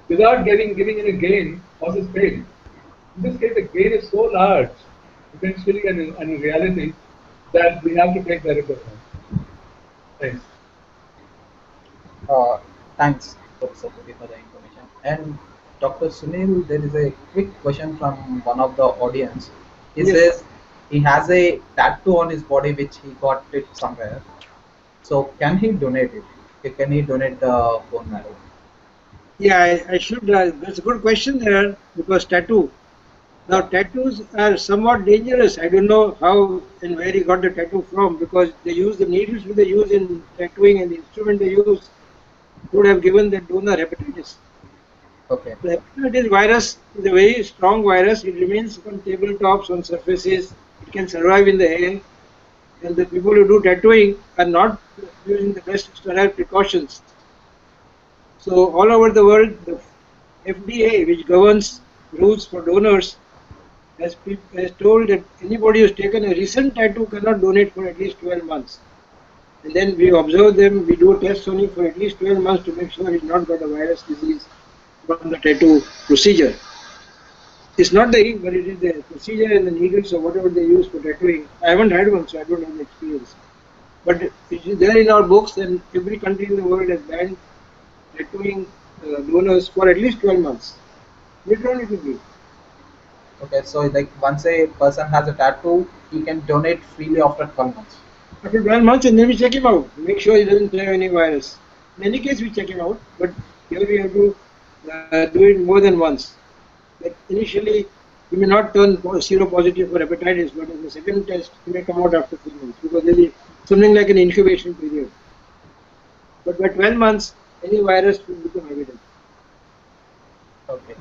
S5: without giving any gain, causes pain. In this case, the gain is so large, potentially and in reality, that we have to take that into account. Thanks.
S1: Uh, Thanks, Professor Puri, for the information. And Dr. Sunil, there is a quick question from one of the audience. He
S2: Yes.
S1: says he has a tattoo on his body which he got it somewhere. So can he donate it? Can he donate the bone marrow?
S2: Yeah, I should. That's a good question there because tattoo. Now,
S1: Yeah.
S2: tattoos are somewhat dangerous. I don't know how and where he got the tattoo from because they use the needles which they use in tattooing and the instrument they use would have given the donor hepatitis.
S1: Okay.
S2: The hepatitis virus is a very strong virus. It remains on tabletops, on surfaces. It can survive in the air. And the people who do tattooing are not using the best sterile precautions. So, all over the world, the FDA, which governs rules for donors, has told that anybody who's taken a recent tattoo cannot donate for at least 12 months. And then we observe them, we do tests on him for at least 12 months to make sure he's not got a virus disease from the tattoo procedure. It's not the ink, but it is the procedure and the needles or whatever they use for tattooing. I haven't had one, so I don't have the experience. But it is there in our books, and every country in the world has banned tattooing donors for at least 12 months. Later on, it will be.
S1: Okay. So like once a person has a tattoo, he can donate freely after 12 months.
S2: After 12 months, and then we check him out, make sure he doesn't have any virus. In any case, we check him out, but here we have to do it more than once. Like initially, he may not turn seropositive for hepatitis, but in the second test, he may come out after 3 months because there is something like an incubation period. But by 12 months, any virus will become evident.
S1: Okay.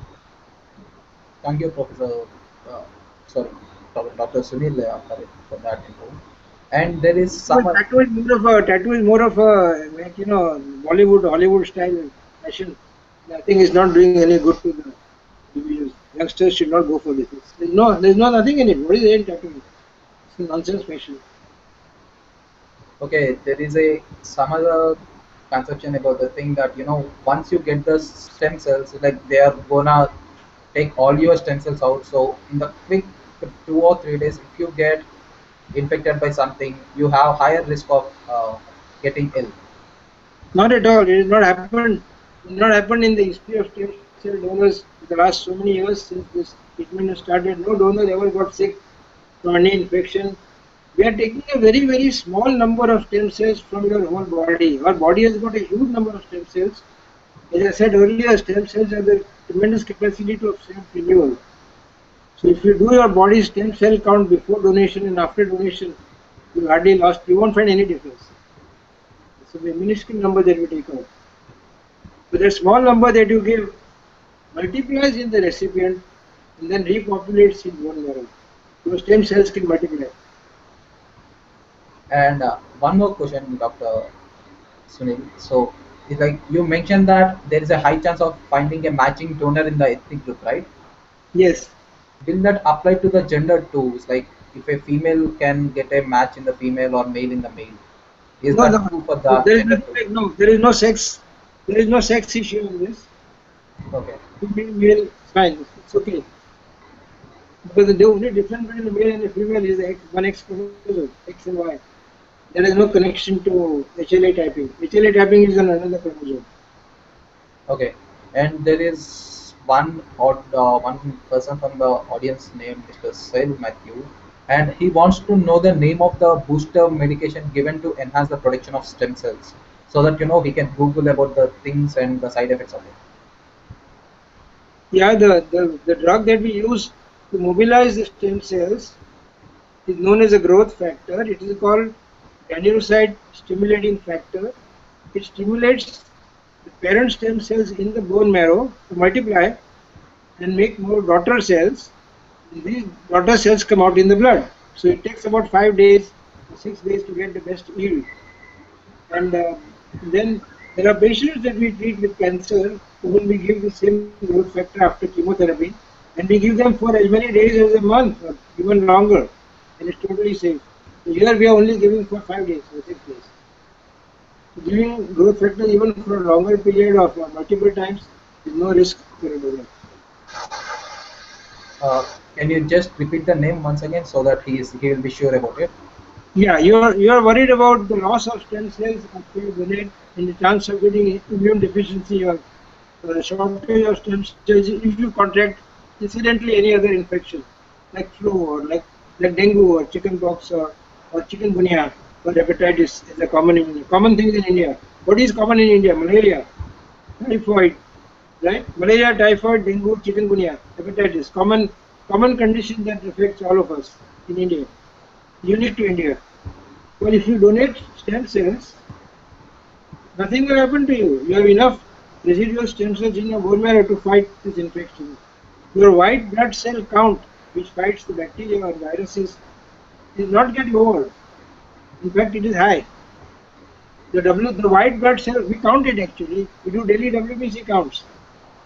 S1: Thank you, Professor. Uh, sorry, Dr. Sunil, for that info. And there is
S2: But
S1: some.
S2: tattoo is more of a like Bollywood Hollywood style fashion. I think it's not doing any good to the individuals. Youngsters should not go for this. There's no nothing in it. What is it tattoo? It's a nonsense fashion.
S1: Okay, there is a some other conception about the thing that once you get the stem cells, like they are gonna take all your stem cells out. So in the quick 2 or 3 days, if you get infected by something, you have higher risk of getting ill.
S2: Not at all. It has not happened. It has not happened in the history of stem cell donors in the last so many years since this treatment has started. No donor ever got sick from any infection. We are taking a very, very small number of stem cells from your whole body. Our body has got a huge number of stem cells. As I said earlier, stem cells have the tremendous capacity to self-renewal. So if you do your body's stem cell count before donation and after donation, you hardly lost. You won't find any difference. It's a minuscule number that we take out. But that small number that you give multiplies in the recipient and then repopulates in bone marrow. Those stem cells can multiply.
S1: And one more question, Dr. Sunil. So, it's like you mentioned that there is a high chance of finding a matching donor in the ethnic group, right?
S2: Yes.
S1: Will that apply to the gender too? It's like if a female can get a match in the female or male in the male, is
S2: No,
S1: that
S2: no.
S1: true for the
S2: There is
S1: gender
S2: nothing
S1: too?
S2: like no. There is no sex. There is no sex issue in this.
S1: Okay.
S2: Female, male, fine. It's okay. Because the only difference between the male and the female is the one X chromosome, X and Y. There is no connection to HLA typing. HLA typing is on another chromosome.
S1: Okay. And there is one person from the audience named Mr. Sale Matthew, and he wants to know the name of the booster medication given to enhance the production of stem cells, so that he can Google about the things and the side effects of it.
S2: Yeah, the drug that we use to mobilize the stem cells is known as a growth factor. It is called granulocyte stimulating factor. It stimulates the parent stem cells in the bone marrow to multiply and make more daughter cells. And these daughter cells come out in the blood. So it takes about 5 days or 6 days to get the best yield. And then there are patients that we treat with cancer to whom we give the same growth factor after chemotherapy, and we give them for as many days as a month or even longer, and it's totally safe. So here we are only giving for 5 days or 6 days. So giving growth factor even for a longer period of multiple times is no risk for a donor.
S1: Uh, can you just repeat the name once again so that he will be sure about it?
S2: Yeah, you're worried about the loss of stem cells after you donate and the chance of getting immune deficiency or shortage of stem cells if you contract incidentally any other infection. like flu or like dengue or chickenpox or chikungunya or hepatitis is a common things in India. What is common in India? Malaria, typhoid, right? Malaria, typhoid, dengue, chikungunya, hepatitis, common condition that affects all of us in India, unique to India. Well, if you donate stem cells, nothing will happen to you. You have enough residual stem cells in your bone marrow to fight this infection. Your white blood cell count, which fights the bacteria or viruses, is not getting lower. In fact, it is high. The white blood cell, we count it actually. We do daily WBC counts.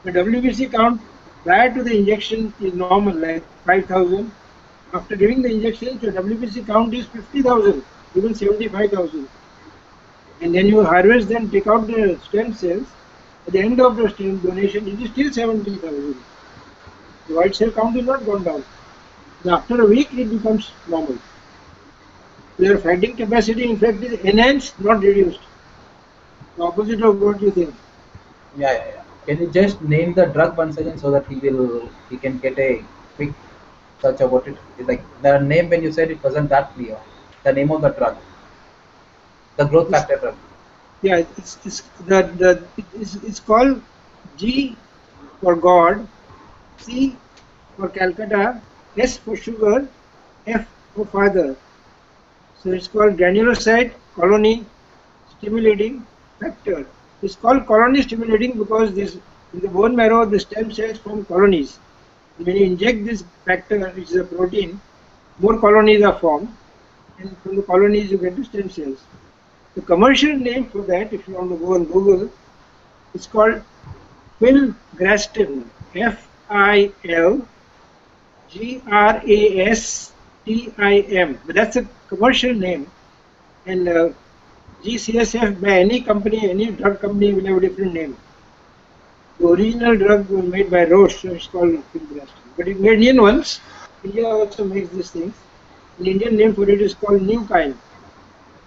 S2: The WBC count prior to the injection is normal, like 5,000. After giving the injection, the WBC count is 50,000, even 75,000. And then you harvest them, take out the stem cells. At the end of the stem donation, it is still 70,000. The white cell count is not gone down. And after a week, it becomes normal. Their fighting capacity, in fact, is enhanced, not reduced. The opposite of what you think.
S1: Yeah. Can you just name the drug once again so that he can get a quick search about it? It's like the name when you said it wasn't that clear. The name of the drug, the growth
S2: It's,
S1: factor drug.
S2: yeah, it's called G for God, C for Calcutta, S for sugar, F for father. So it's called granulocyte colony stimulating factor. It's called colony stimulating because this in the bone marrow the stem cells form colonies. When you inject this factor, which is a protein, more colonies are formed, and from the colonies you get the stem cells. The commercial name for that, if you want to go on Google, is called filgrastim. FILGRASTIM. But that's a commercial name, and GCSF by any company, any drug company will have a different name. The original drug was made by Roche, so it's called filgrastim. But it made Indian ones. India also makes these things. An Indian name for it is called Newkind.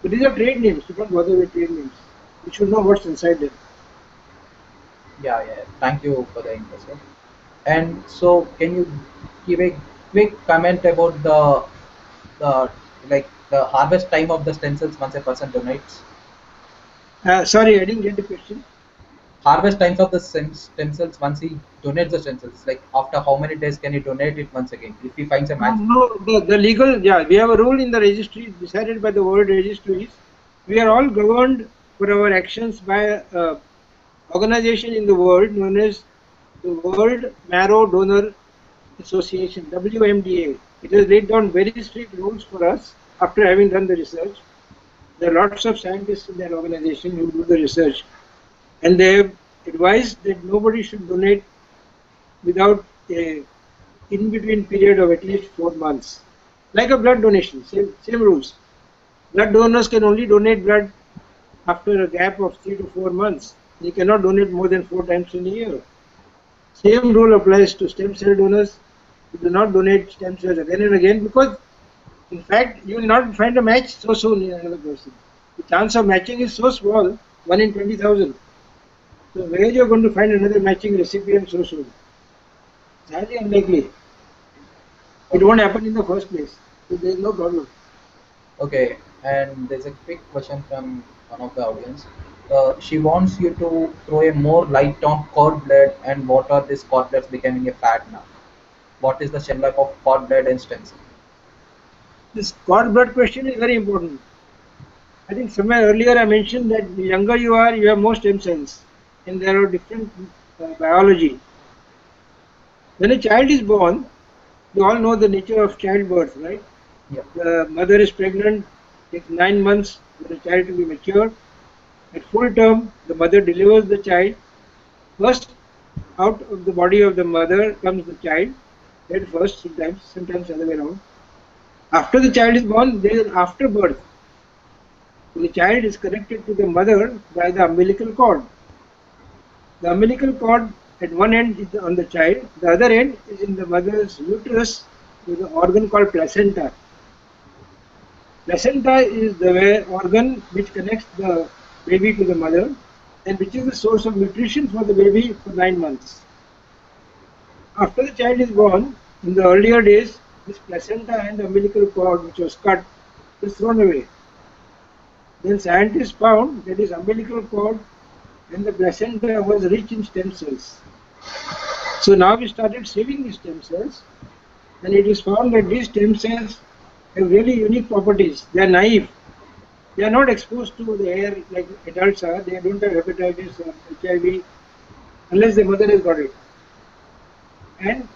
S2: But these are trade names, so don't bother with trade names. You should know what's inside them.
S1: Yeah. Thank you for the info, sir. And so, can you give a quick comment about the like the harvest time of the stem cells once a person donates?
S2: Sorry, I didn't get the question.
S1: Harvest times of the stem cells once he donates the stem cells. Like after how many days can he donate it once again if he finds a match?
S2: No, the legal, yeah, we have a rule in the registry decided by the world registries. We are all governed for our actions by an organization in the world known as the World Marrow Donor Association, WMDA. It has laid down very strict rules for us after having done the research. There are lots of scientists in that organization who do the research, and they have advised that nobody should donate without a in-between period of at least 4 months. Like a blood donation, same rules. Blood donors can only donate blood after a gap of 3 to 4 months. You cannot donate more than 4 times in a year. Same rule applies to stem cell donors. You do not donate stem cells again and again because, in fact, you will not find a match so soon in another person. The chance of matching is so small, 1 in 20,000. So where you are going to find another matching recipient so soon? It's highly unlikely. It won't happen in the first place. So there is no problem.
S1: Okay, and there's a quick question from one of the audience. She wants you to throw a more light on cord blood and what are these cord bloods becoming a fad now? What is the shelf life of cord blood and stem cell?
S2: This cord blood question is very important. I think somewhere earlier I mentioned that the younger you are, you have more stem cells, and there are different biology. When a child is born, you all know the nature of childbirth, right?
S1: Yeah.
S2: The mother is pregnant, takes 9 months for the child to be mature. At full term, the mother delivers the child. First, out of the body of the mother comes the child, head first, sometimes the other way around. After the child is born, there is afterbirth. The child is connected to the mother by the umbilical cord. The umbilical cord at one end is on the child, the other end is in the mother's uterus with an organ called placenta. Placenta is the organ which connects the baby to the mother and which is the source of nutrition for the baby for 9 months. After the child is born, in the earlier days, this placenta and the umbilical cord which was cut is thrown away. Then scientists found that this umbilical cord and the placenta was rich in stem cells. So now we started saving these stem cells, and it is found that these stem cells have really unique properties. They are naive. They are not exposed to the air like adults are. They don't have hepatitis or HIV unless the mother has got it. And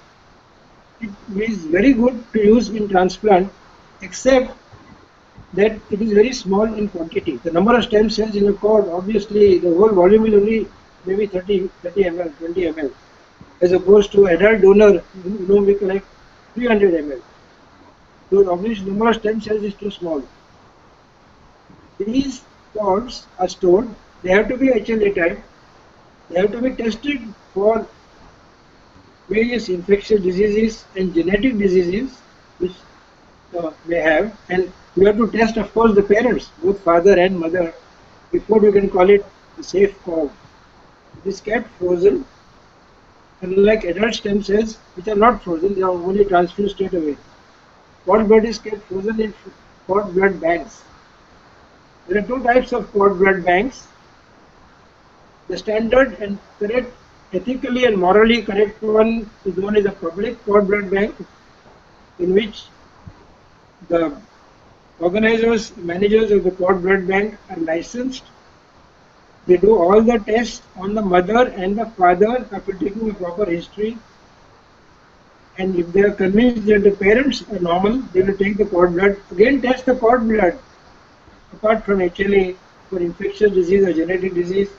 S2: it is very good to use in transplant, except that it is very small in quantity. The number of stem cells in a cord, obviously, the whole volume is only maybe 30 ml, 20 ml, as opposed to adult donor, we collect 300 ml. So obviously, the number of stem cells is too small. These cords are stored. They have to be HLA type. They have to be tested for various infectious diseases and genetic diseases which may have, and we have to test, of course, the parents, both father and mother, before we can call it a safe cord. It is kept frozen, unlike adult stem cells, which are not frozen, they are only transfused straight away. Cord blood is kept frozen in cord blood banks. There are two types of cord blood banks. The standard and correct, ethically and morally correct one is known as a public cord blood bank, in which the organizers, managers of the cord blood bank are licensed. They do all the tests on the mother and the father after taking a proper history. And if they are convinced that the parents are normal, they will take the cord blood. Again, test the cord blood, apart from HLA, for infectious disease or genetic disease.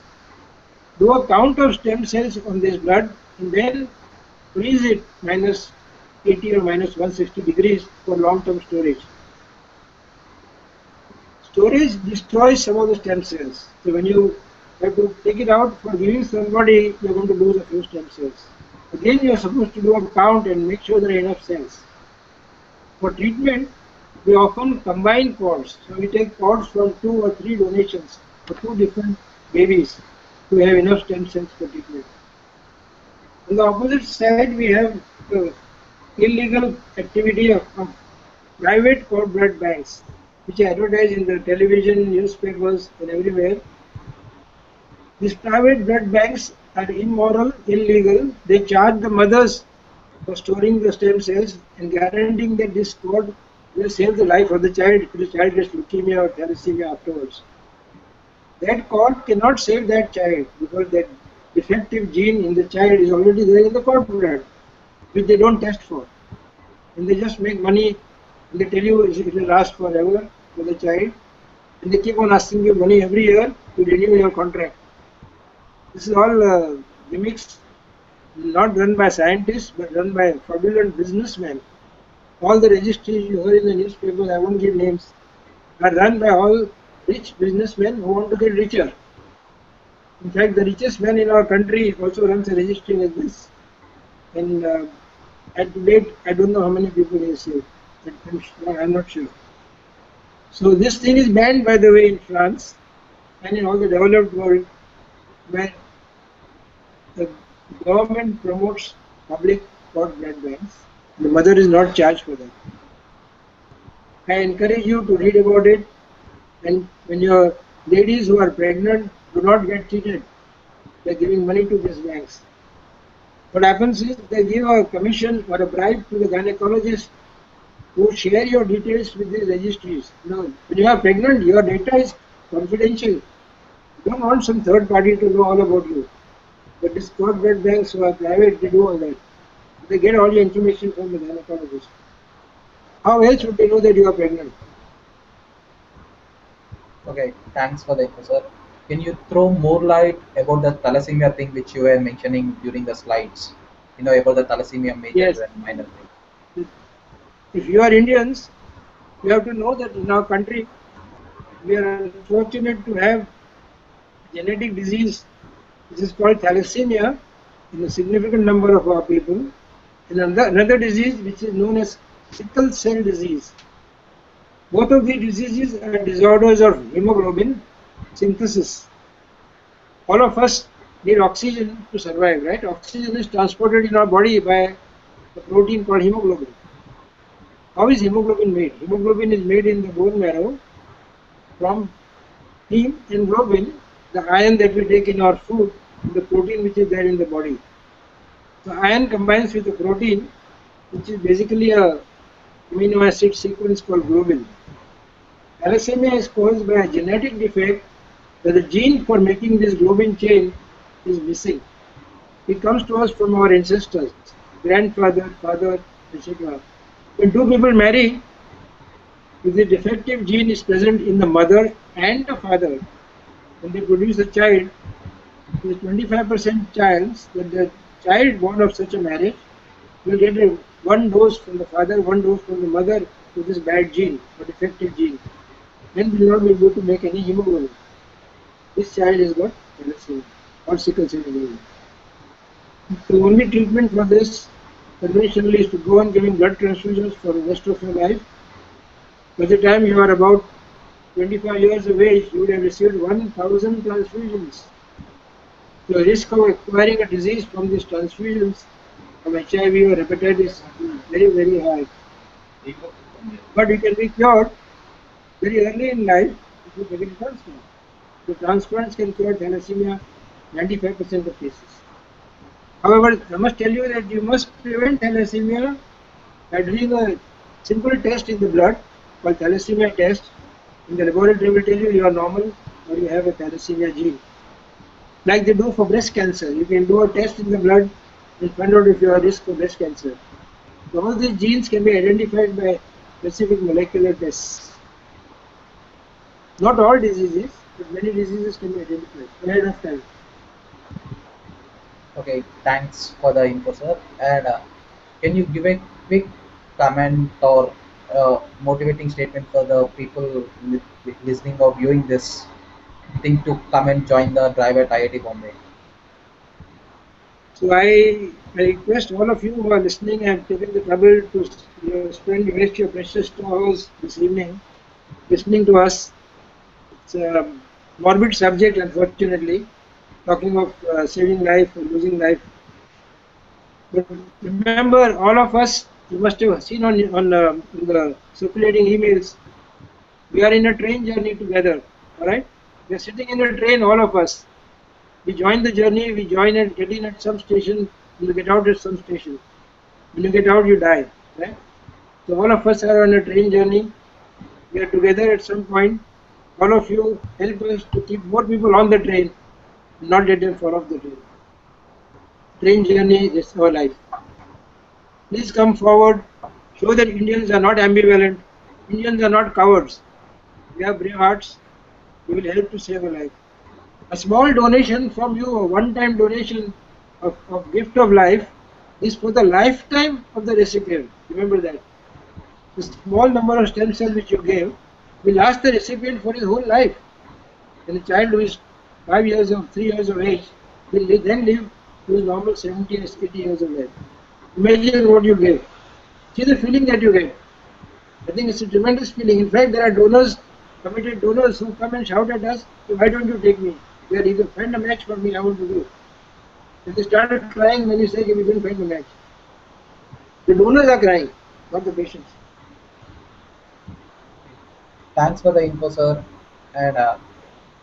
S2: Do a count of stem cells on this blood and then freeze it minus 80 or minus 160 degrees for long-term storage. Storage destroys some of the stem cells. So when you have to take it out for giving somebody, you are going to lose a few stem cells. Again, you are supposed to do a count and make sure there are enough cells. For treatment, we often combine cords. So we take cords from 2 or 3 donations for 2 different babies to have enough stem cells for treatment. On the opposite side, we have the illegal activity of private cord blood banks, which are advertised in the television, newspapers, and everywhere. These private blood banks are immoral, illegal. They charge the mothers for storing the stem cells and guaranteeing that this cord will save the life of the child if the child gets leukemia or thalassemia afterwards. That cord cannot save that child because that defective gene in the child is already there in the cord blood, which they don't test for. And they just make money, and they tell you it will last forever for the child, and they keep on asking you money every year to renew your contract. This is all gimmicks, not run by scientists, but run by fraudulent businessmen. All the registries you heard in the newspapers, I won't give names, are run by all rich businessmen who want to get richer. In fact, the richest man in our country also runs a registry like this. And at date, I don't know how many people he has saved. I'm not sure. So this thing is banned, by the way, in France and in all the developed world, where the government promotes public cord blood banks. The mother is not charged for that. I encourage you to read about it, and when your ladies who are pregnant, do not get cheated by giving money to these banks. What happens is they give a commission or a bribe to the gynecologist who share your details with these registries. Now, when you are pregnant, your data is confidential. You don't want some third party to know all about you. But these cord blood banks who are private, they do all that. They get all your information from the gynecologist. How else would they know that you are pregnant?
S1: Okay, thanks for the info, sir. Can you throw more light about the thalassemia thing which you were mentioning during the slides? You know, about the thalassemia major
S2: Yes.
S1: and minor thing.
S2: If you are Indians, you have to know that in our country, we are fortunate to have genetic disease. This is called thalassemia in a significant number of our people. And another disease which is known as sickle cell disease. Both of these diseases are disorders of hemoglobin synthesis. All of us need oxygen to survive, right? Oxygen is transported in our body by a protein called hemoglobin. How is hemoglobin made? Hemoglobin is made in the bone marrow from heme and globin, the iron that we take in our food, and the protein which is there in the body. The iron combines with the protein, which is basically a amino acid sequence called globin. Thalassemia is caused by a genetic defect where the gene for making this globin chain is missing. It comes to us from our ancestors, grandfather, father, etc. When two people marry, if the defective gene is present in the mother and the father, when they produce a child, the 25% chance that the child born of such a marriage will get one dose from the father, one dose from the mother with this bad gene or defective gene, and will not be able to make any hemoglobin. This child has got thalassemia or sickle cell anemia. The only treatment for this conventionally is to go on giving blood transfusions for the rest of your life. By the time you are about 25 years of age, you would have received 1,000 transfusions. The risk of acquiring a disease from these transfusions of HIV or hepatitis is very, very high. But you can be cured very early in life if you take a transplant. The transplants can cure thalassemia 95% of cases. However, I must tell you that you must prevent thalassemia by doing a simple test in the blood called thalassemia test. In the laboratory will tell you you are normal or you have a thalassemia gene. Like they do for breast cancer, you can do a test in the blood and find out if you are at risk for breast cancer. So all these genes can be identified by specific molecular tests. Not all diseases, but many diseases can be identified ahead of time.
S1: Okay, thanks for the info, sir. And can you give a quick comment or motivating statement for the people listening or viewing this thing to come and join the drive at IIT Bombay?
S2: So I request all of you who are listening and taking the trouble to waste your precious 2 hours this evening listening to us. It's a morbid subject, unfortunately, talking of saving life or losing life. But remember, all of us, you must have seen on the circulating emails, we are in a train journey together. All right, we are sitting in a train, all of us. We join the journey, we join and get in at some station, and we get out at some station. When you get out, you die. Right? So all of us are on a train journey. We are together at some point. All of you help us to keep more people on the train, not let them fall off the train. Train journey is our life. Please come forward. Show that Indians are not ambivalent. Indians are not cowards. We have brave hearts. We will help to save a life. A small donation from you, a one-time donation of gift of life, is for the lifetime of the recipient. Remember that. The small number of stem cells which you gave will last the recipient for his whole life. And a child who is 5 years or 3 years of age will then live to his normal 70 or 80 years of age. Imagine what you gave. See the feeling that you get. I think it's a tremendous feeling. In fact, there are donors, committed donors who come and shout at us, why don't you take me? You are either find a match for me, I want to do. And they started crying when you say we didn't find a match. The donors are crying, not the patients.
S1: Thanks for the info, sir. And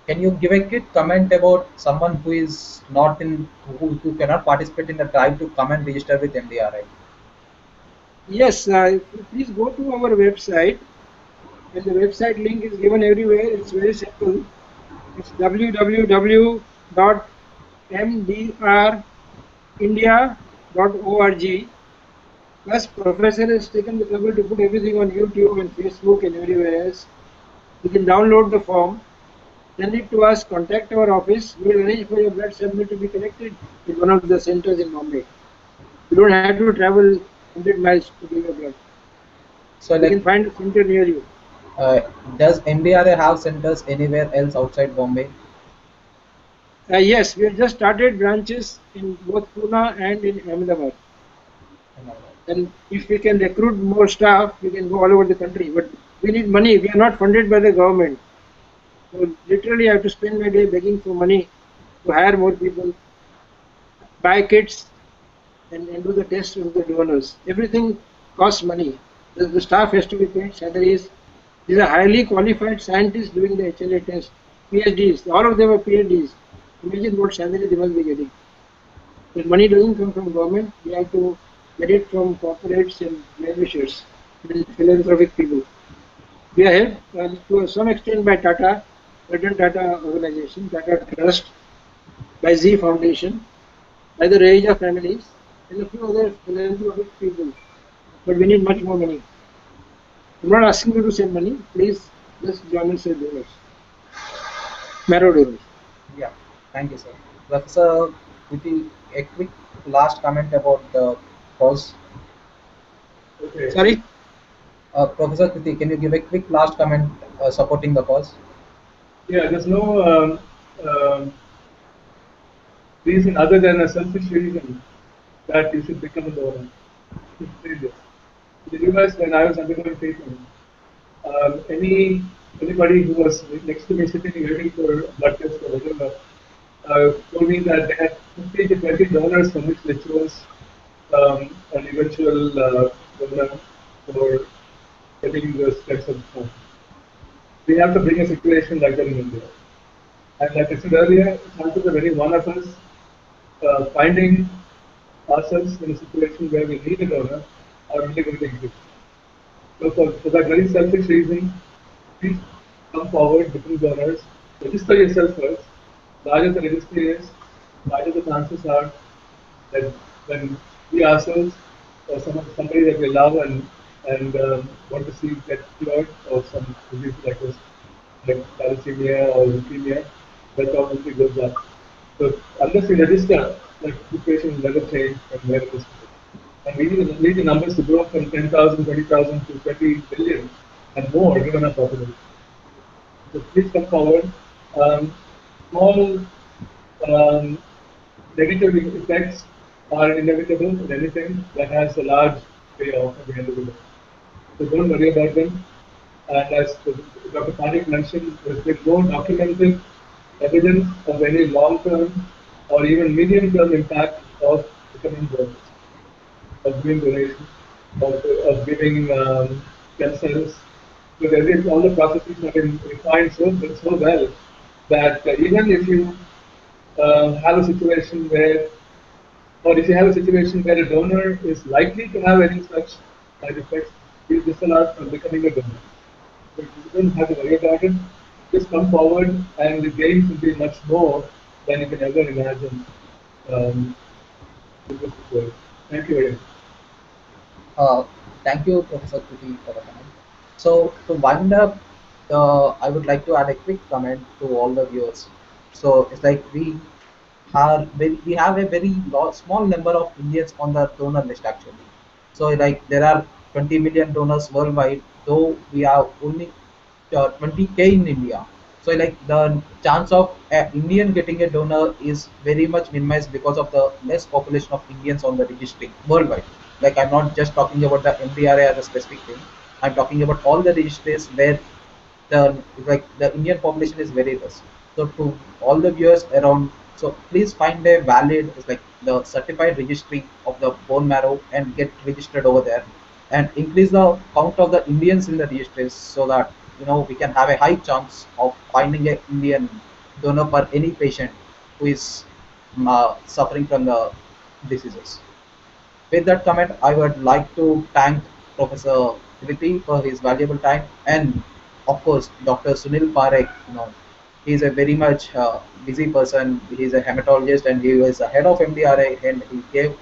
S1: can you give a quick comment about someone who is not in, who cannot participate in the drive to come and register with MDRI?
S2: Yes, please go to our website, and the website link is given everywhere. It's very simple. It's www.mdrindia.org. Plus, Professor has taken the trouble to put everything on YouTube and Facebook and everywhere else. You can download the form, send it to us, contact our office. We will arrange for your blood sample to be collected in one of the centers in Bombay. You don't have to travel 100 miles to give your blood.
S1: So,
S2: You
S1: like,
S2: can find a center near you.
S1: uh, does MDRA have centers anywhere else outside Bombay?
S2: Yes, we have just started branches in both Pune and in Ahmedabad. And if we can recruit more staff, we can go all over the country. But we need money. We are not funded by the government. So literally, I have to spend my day begging for money to hire more people, buy kits, and do the tests with the donors. Everything costs money. The staff has to be paid salaries. These are highly qualified scientists doing the HLA test, PhDs. All of them are PhDs. Imagine what salary they must be getting. The money doesn't come from government. We have to get it from corporates and well-wishers and philanthropic people. We are helped to some extent by Tata, Ratan Tata Organization, Tata Trust, by Z Foundation, by the Raheja families, and a few other philanthropic people. But we need much more money. I'm not asking you to send money. Please just join us as donors, marrow donors.
S1: Yeah, thank you, sir. Professor, with a quick last comment about the cause.
S5: Okay.
S2: Sorry?
S1: Professor Kriti, can you give a quick last comment supporting the cause?
S5: Yeah, there's no reason other than a selfish reason that you should become a donor. It's serious. In the US, when I was undergoing treatment, anybody who was next to me sitting waiting for a blood test or whatever told me that they had 50 to 20 donors from which they chose an eventual donor for getting the stem cell form. We have to bring a situation like that in India. And like I said earlier, chances of any one of us finding ourselves in a situation where we need a donor are really going to increase. So for that very selfish reason, please come forward, become donors, register yourself first. Larger the registry is, larger the chances are that when we ourselves or somebody that we love and want to see get cured of some disease like this, like thalassemia or leukemia, that probably goes up. So unless we register, like the situation will never change from where it is today. And we need the numbers to grow from 10,000, 20,000 to 20 billion and more given our population. So please come forward. Small um, negative effects are inevitable in anything that has a large payoff at the end of the day. So don't worry about them. And as Dr. Panik mentioned, there's been no documented evidence of any long-term or even medium-term impact of becoming donors, of doing donation, of giving stem cells. So all the processes have been refined so well that even if you have a situation where, or if you have a situation where a donor is likely to have any such side effects, you disallow from becoming a donor. So you don't have to worry about it. Just come forward, and the gains will be much more than you can ever imagine. Um, in this situation. Thank you very much.
S1: Uh, Thank you, Professor Kuti, for the comment. So, to wind up, I would like to add a quick comment to all the viewers. So, it's like we have a very small number of Indians on the donor list actually. So, like there are 20 million donors worldwide, though we are only 20K in India. So like the chance of Indian getting a donor is very much minimized because of the less population of Indians on the registry worldwide. Like I'm not just talking about the MDRA as a specific thing. I'm talking about all the registries where the Indian population is very less. So to all the viewers around, so please find a valid, it's like the certified registry of the bone marrow and get registered over there, and increase the count of the Indians in the registries so that we can have a high chance of finding a Indian donor for any patient who is suffering from the diseases. With that comment, I would like to thank Professor Kriti for his valuable time, and of course Dr. Sunil Parekh. He is a very much busy person. He is a hematologist and he is the head of MDRA, and he gave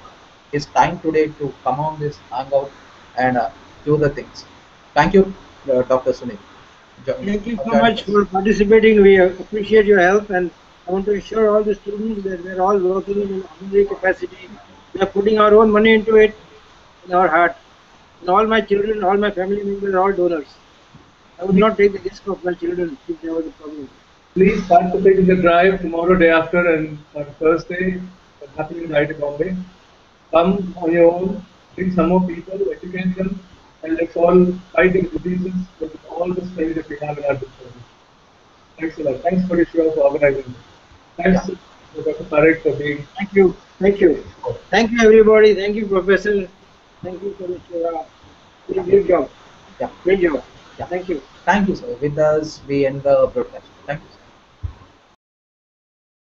S1: his time today to come on this hangout and do the things. Thank you, Dr. Sunil,
S2: Thank you
S1: for
S2: so
S1: joining
S2: much
S1: us.
S2: for participating. We appreciate your help, and I want to assure all the students that we're all working in an ordinary capacity. We are putting our own money into it in our heart. And all my children, all my family members are all donors. I would not take the risk of my children if there was a problem.
S5: Please participate in the drive tomorrow, day after, and on Thursday, happening in Night in Bombay. Come on your own, bring some more people, educate them, and let's all fight these diseases with all the strength that we have in our disposal. Thanks a lot. Thanks for the show for organizing this. Thanks
S1: Yeah,
S5: to Dr. Parekh for being.
S2: Thank you. Thank you. Thank you, everybody. Thank you, Professor. Thank you, Commissioner.
S1: Yeah,
S2: Great job.
S1: yeah,
S2: Great job.
S1: yeah.
S2: Thank you.
S1: Thank you, sir. With us, we end the broadcast. Thank you, sir.